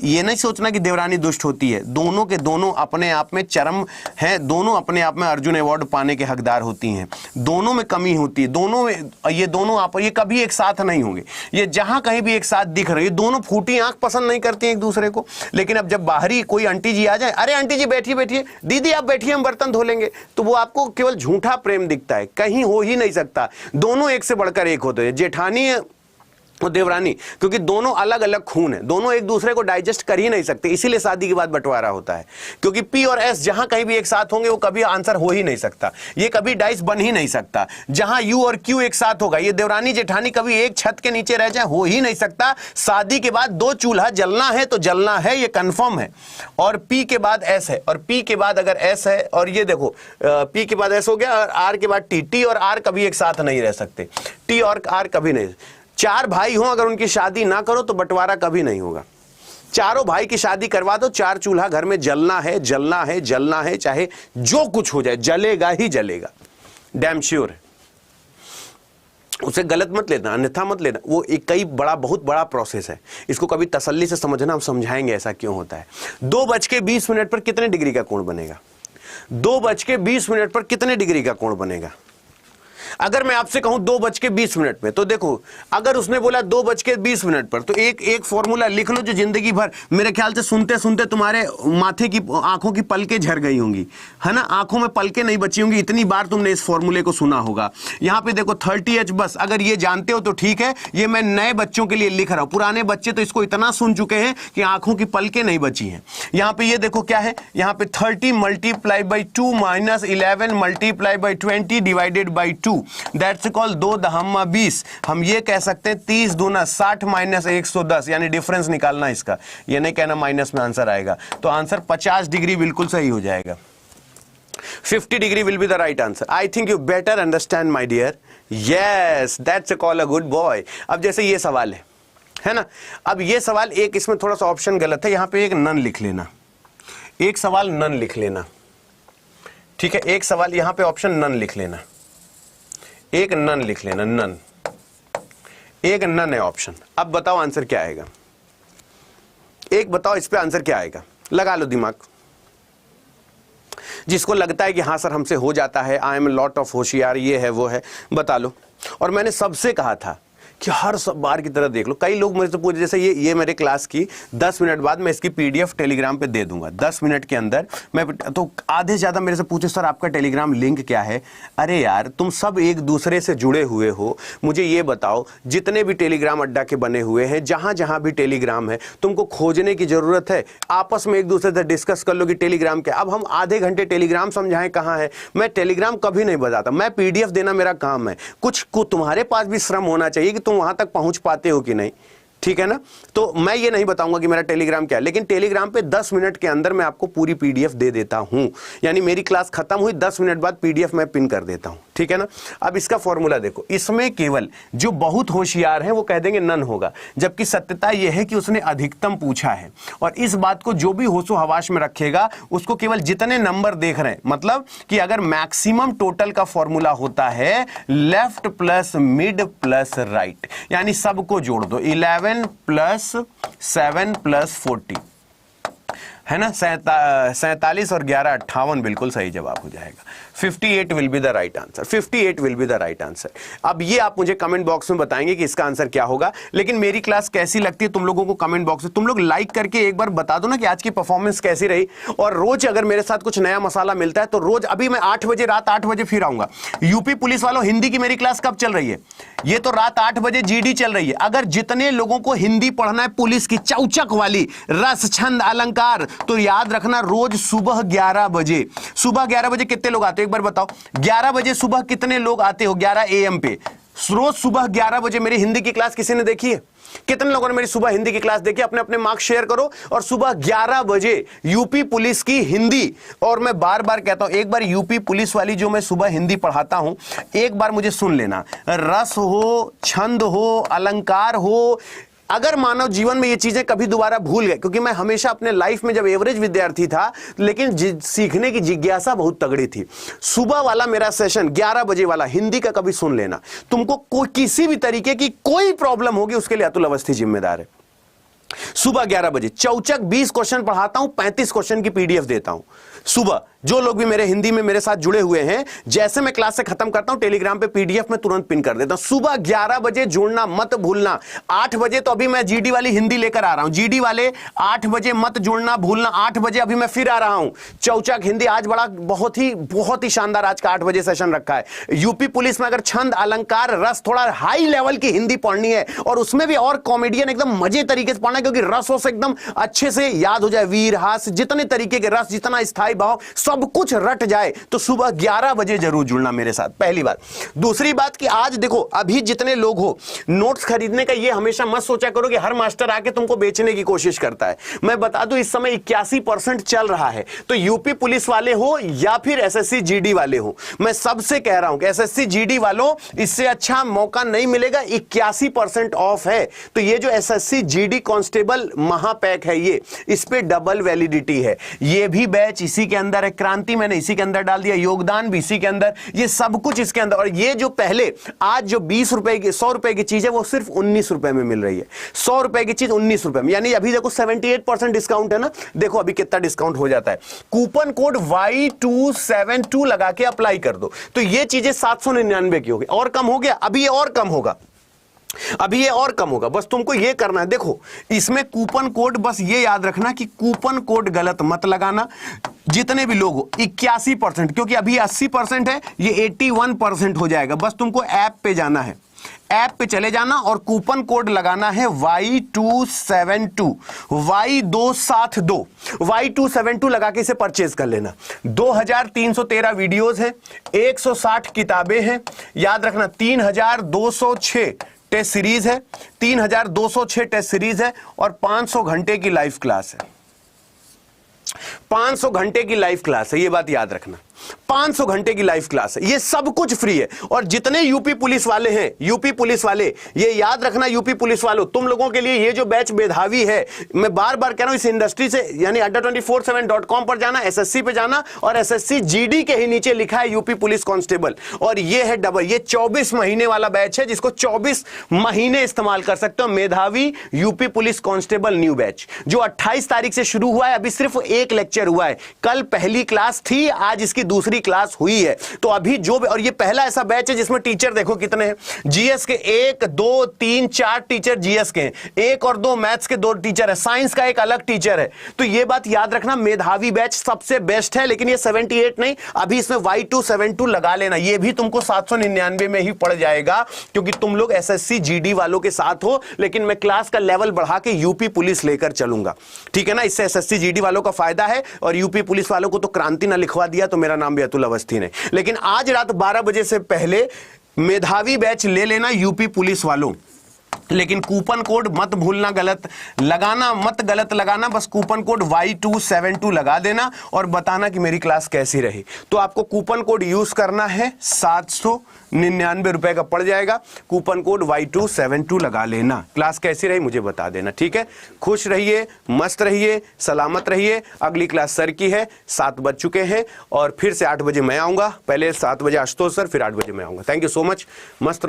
ये नहीं सोचना कि देवरानी दुष्ट होती है, दोनों के दोनों अपने आप में चरम हैं, दोनों अपने आप में अर्जुन अवार्ड पाने के हकदार होती हैं, दोनों में कमी होती है, दोनों में ये दोनों आप ये कभी एक साथ नहीं होंगे। ये जहां कहीं भी एक साथ दिख रहे, दोनों फूटी आंख पसंद नहीं करती एक दूसरे को। लेकिन अब जब बाहरी कोई आंटी जी आ जाए, अरे आंटी जी बैठिए बैठिए, दीदी आप बैठिए हम बर्तन धो लेंगे, तो वो आपको केवल झूठा प्रेम दिखता है, कहीं हो ही नहीं सकता। दोनों एक से बढ़कर एक होते हैं, जेठानी और देवरानी, क्योंकि दोनों अलग अलग खून है, दोनों एक दूसरे को डाइजेस्ट कर ही नहीं सकते, इसीलिए शादी के बाद बंटवारा होता है। क्योंकि पी और एस जहां कहीं भी एक साथ होंगे वो कभी आंसर हो ही नहीं सकता, ये कभी डाइस बन ही नहीं सकता। जहां यू और क्यू एक साथ होगा, ये देवरानी जेठानी कभी एक छत के नीचे रह जाए, हो ही नहीं सकता। शादी के बाद 2 चूल्हा जलना है तो जलना है, ये कंफर्म है। और पी के बाद एस है, और पी के बाद अगर एस है, और ये देखो पी के बाद एस हो गया, और आर के बाद टी, टी और आर कभी एक साथ नहीं रह सकते, टी और आर कभी नहीं। 4 भाई हों, अगर उनकी शादी ना करो तो बंटवारा कभी नहीं होगा। चारों भाई की शादी करवा दो, 4 चूल्हा घर में जलना है, जलना है, जलना है, चाहे जो कुछ हो जाए जलेगा ही जलेगा, डैम श्योर है। उसे गलत मत लेना, अन्यथा मत लेना, वो एक कई बहुत बड़ा प्रोसेस है, इसको कभी तसल्ली से समझना, हम समझाएंगे ऐसा क्यों होता है। 2:20 पर कितने डिग्री का कोण बनेगा, 2:20 पर कितने डिग्री का कोण बनेगा। अगर मैं आपसे कहूं 2:20 में, तो देखो अगर उसने बोला 2:20 पर, तो एक फॉर्मूला लिख लो जो जिंदगी भर मेरे ख्याल से सुनते सुनते तुम्हारे माथे की आंखों की पलकें झर गई होंगी, है ना, आंखों में पलकें नहीं बची होंगी, इतनी बार तुमने इस फॉर्मूले को सुना होगा। यहां पे देखो 30H बस, अगर ये जानते हो तो ठीक है, ये मैं नए बच्चों के लिए लिख रहा हूं, पुराने बच्चे तो इसको इतना सुन चुके हैं कि आंखों की पलकें नहीं बची हैं। यहां पे ये देखो क्या है, यहां पे 30 × 2 - 11 × 20 डिवाइडेड बाई 2, दैट्स कॉल्ड 2×20। हम ये कह सकते हैं 30 दूना 60 - 110, यानी डिफरेंस निकालना इसका, ये नहीं कहना माइनस में आंसर आएगा। तो आंसर 50 डिग्री बिल्कुल सही हो जाएगा। 50 degree will be the right answer. I think you better understand my dear. Yes, that's call a good boy. अब जैसे ये सवाल है ना, अब ये सवाल एक इसमें थोड़ा सा ऑप्शन गलत है, यहां पे एक नन लिख लेना, एक सवाल नन लिख लेना, ठीक है, एक सवाल यहां पे ऑप्शन नन लिख लेना, एक नन लिख लेना, नन, एक नन है ऑप्शन। अब बताओ आंसर क्या आएगा, एक बताओ इस पे आंसर क्या आएगा, लगा लो दिमाग। जिसको लगता है कि हाँ सर हमसे हो जाता है, आई एम लॉट ऑफ होशियार, ये है वो है, बता लो। और मैंने सबसे कहा था कि हर सब बार की तरह देख लो। कई लोग मुझे से पूछे, जैसे ये मेरे क्लास की 10 मिनट बाद मैं इसकी पीडीएफ टेलीग्राम पे दे दूंगा, 10 मिनट के अंदर मैं, तो आधे से ज्यादा मेरे से पूछे सर आपका टेलीग्राम लिंक क्या है। अरे यार तुम सब एक दूसरे से जुड़े हुए हो, मुझे ये बताओ जितने भी टेलीग्राम अड्डा के बने हुए हैं, जहां जहां भी टेलीग्राम है, तुमको खोजने की जरूरत है, आपस में एक दूसरे से डिस्कस कर लो कि टेलीग्राम क्या। अब हम आधे घंटे टेलीग्राम समझाएं कहाँ है, मैं टेलीग्राम कभी नहीं बताता, मैं पीडीएफ देना मेरा काम है। कुछ तुम्हारे पास भी श्रम होना चाहिए कि तुम वहां तक पहुंच पाते हो कि नहीं, ठीक है ना। तो मैं ये नहीं बताऊंगा कि मेरा टेलीग्राम क्या है, लेकिन टेलीग्राम पे 10 मिनट के अंदर मैं आपको पूरी पीडीएफ दे देता हूं, यानी मेरी क्लास खत्म हुई 10 मिनट बाद पीडीएफ मैं पिन कर देता हूं, ठीक है ना। अब इसका फॉर्मूला देखो, इसमें केवल जो बहुत होशियार है वो कह देंगे नन होगा, जबकि सत्यता यह है कि उसने अधिकतम पूछा है। और इस बात को जो भी होशो हवास में रखेगा उसको केवल जितने नंबर देख रहे हैं, मतलब कि अगर मैक्सिमम टोटल का फॉर्मूला होता है left plus mid plus right, यानी सबको जोड़ दो, 11 प्लस 7 प्लस 40 है ना, 47 और 11 58, बिल्कुल सही जवाब हो जाएगा। 58 will be the right answer, 58 will be the right answer. अब ये आप मुझे कमेंट बॉक्स में बताएंगे कि इसका आंसर क्या होगा। लेकिन मेरी क्लास कैसी लगती है तुम लोगों को कमेंट बॉक्स में तुम लोग लाइक करके एक बार बता दो ना कि आज की परफॉर्मेंस कैसी रही। और रोज अगर मेरे साथ कुछ नया मसाला मिलता है तो रोज, अभी मैं 8 बजे, रात 8 बजे फिर आऊंगा। यूपी पुलिस वालों, हिंदी की मेरी क्लास कब चल रही है? ये तो रात 8 बजे जीडी चल रही है। अगर जितने लोगों को हिंदी पढ़ना है पुलिस की चौचक वाली, रस छंद अलंकार, तो याद रखना रोज सुबह 11 बजे, सुबह 11 बजे कितने लोग आते हो एक बार बताओ, 11 बजे सुबह कितने लोग आते हो 11 AM पे? रोज सुबह 11 बजे मेरी हिंदी की क्लास किसी ने देखी है? कितने लोगों ने मेरी सुबह हिंदी की क्लास देखी? अपने अपने मार्क्स शेयर करो। और सुबह 11 बजे यूपी पुलिस की हिंदी, और मैं बार बार कहता हूं, एक बार यूपी पुलिस वाली जो मैं सुबह हिंदी पढ़ाता हूं, एक बार मुझे सुन लेना। रस हो, छंद हो, अलंकार हो, अगर मानव जीवन में ये चीजें कभी दोबारा भूल गए, क्योंकि मैं हमेशा अपने लाइफ में जब एवरेज विद्यार्थी था लेकिन सीखने की जिज्ञासा बहुत तगड़ी थी, सुबह वाला मेरा सेशन 11 बजे वाला हिंदी का कभी सुन लेना। तुमको किसी भी तरीके की कोई प्रॉब्लम होगी उसके लिए अतुल अवस्थी जिम्मेदार है। सुबह 11 बजे चौचक 20 क्वेश्चन पढ़ाता हूं, 35 क्वेश्चन की पीडीएफ देता हूं सुबह। जो लोग भी मेरे हिंदी में मेरे साथ जुड़े हुए हैं, जैसे मैं क्लास से खत्म करता हूं टेलीग्राम पे पीडीएफ में तुरंत पिन कर देता हूं। सुबह 11 बजे जुड़ना मत भूलना। 8 बजे तो अभी मैं जीडी वाली हिंदी लेकर आ रहा हूं, जीडी वाले 8 बजे मत जुड़ना भूलना। 8 बजे अभी मैं फिर आ रहा हूं, चौचक हिंदी। आज बड़ा बहुत ही शानदार आज का 8 बजे सेशन रखा है। यूपी पुलिस में अगर छंद अलंकार रस थोड़ा हाई लेवल की हिंदी पढ़नी है, और उसमें भी और कॉमेडियन एकदम मजे तरीके से पढ़ना है, क्योंकि रसों से एकदम अच्छे से याद हो जाए, वीर हास जितने तरीके के रस, जितना स्थायी भाव, सब कुछ रट जाए, तो सुबह 11 बजे जरूर जुड़ना मेरे साथ, पहली बात। दूसरी बात कि आज देखो, अभी जितने लोग हो, नोट्स खरीदने का ये हमेशा मत सोचा करो कि हर मास्टर आके तुमको बेचने की कोशिश करता है। मैं बता दूं इस समय 81% चल रहा है। तो यूपी पुलिस वाले हो या फिर एसएससी जीडी वाले हो, मैं सबसे कह रहा हूं कि एसएससी जीडी वालों, इससे अच्छा मौका नहीं मिलेगा। 81% ऑफ है। तो ये जो एसएससी जीडी कांस्टेबल महापैक है, ये इस पे डबल वैलिडिटी है। ये भी बैच इसी के अंदर है, क्रांति मैंने इसी के अंदर डाल दिया, योगदान भी इसी के अंदर, ये सब कुछ इसके अंदर। और ये जो पहले आज जो 20 रुपए की 100 रुपए की चीज है, वो सिर्फ 19 रुपए में मिल रही है। 100 रुपए की चीज 19 रुपए में, यानी अभी देखो 78% डिस्काउंट है ना। देखो अभी कितना डिस्काउंट हो जाता है। कूपन कोड Y272 लगा के अप्लाई कर दो, तो ये चीजें 799 की होगी। और कम हो गया, अभी ये और कम होगा, अभी ये और कम होगा। बस तुमको ये करना है, देखो इसमें कूपन कोड, बस ये याद रखना कि कूपन कोड गलत मत लगाना। जितने भी लोग हो, 81%, क्योंकि अभी 80% है, ये 81% हो जाएगा। बस तुमको ऐप पे जाना है, ऐप पे चले जाना और कूपन कोड लगाना है Y272, Y272, Y272 लगा के इसे परचेज कर लेना। 2313 वीडियोस हैं, 160 किताबें हैं, याद रखना 3206 टेस्ट सीरीज है, 3206 टेस्ट सीरीज है, और 500 घंटे की लाइव क्लास है। 500 घंटे की लाइव क्लास है, ये बात याद रखना। 500 घंटे की लाइव क्लास है, ये सब कुछ फ्री है। और जितने यूपी पुलिस वाले हैं, यूपी पुलिस वाले, ये याद रखना यूपी पुलिस वालों, तुम लोगों के लिए ये जो बैच मेधावी है, मैं बार बार कह रहा हूं, इस इंडस्ट्री से यानी adda247.com पर जाना, एसएससी पे जाना, और एसएससी जीडी के ही नीचे लिखा है यूपी पुलिस कांस्टेबल, और ये है डबल, ये 24 महीने वाला बैच है जिसको 24 महीने इस्तेमाल कर सकते हो। मेधावी UP police constable new batch जो 28 तारीख से शुरू हुआ है, अभी सिर्फ एक लेक्चर हुआ है, कल पहली क्लास थी, आज इसकी दूसरी क्लास हुई है। तो अभी जो, और ये पहला ऐसा बैच है जिसमें टीचर देखो कितने हैं, जीएस के 1 2 3 4 टीचर जीएस के हैं, 1 और 2 मैथ्स के 2 टीचर है, साइंस का एक अलग टीचर है। तो ये बात याद रखना, मेधावी बैच सबसे बेस्ट है, लेकिन ये 78 नहीं, अभी इसमें Y272 लगा लेना, ये भी तुमको 799 में ही पड़ जाएगा, क्योंकि तुम लोग एसएससी जीडी वालों के साथ हो, लेकिन मैं क्लास का लेवल बढ़ा के यूपी पुलिस लेकर चलूंगा, ठीक है ना। इससे एसएससी जीडी वालों का फायदा है, और यूपी पुलिस वालों को तो क्रांति ना लिखवा दिया तो मेरा नाम भी अतुल अवस्थी ने। लेकिन आज रात 12 बजे से पहले मेधावी बैच ले लेना यूपी पुलिस वालों, लेकिन कूपन कोड मत भूलना, गलत लगाना, बस कूपन कोड Y272 लगा देना और बताना कि मेरी क्लास कैसी रही। तो आपको कूपन कोड यूज करना है, 799 रुपए का पड़ जाएगा, कूपन कोड Y272 लगा लेना। क्लास कैसी रही मुझे बता देना, ठीक है। खुश रहिए, मस्त रहिए, सलामत रहिए। अगली क्लास सर की है, 7 बज चुके हैं, और फिर से 8 बजे मैं आऊंगा, पहले 7 बजे आशुतोष सर, फिर 8 बजे मैं आऊंगा। थैंक यू सो मच, मस्त रहो।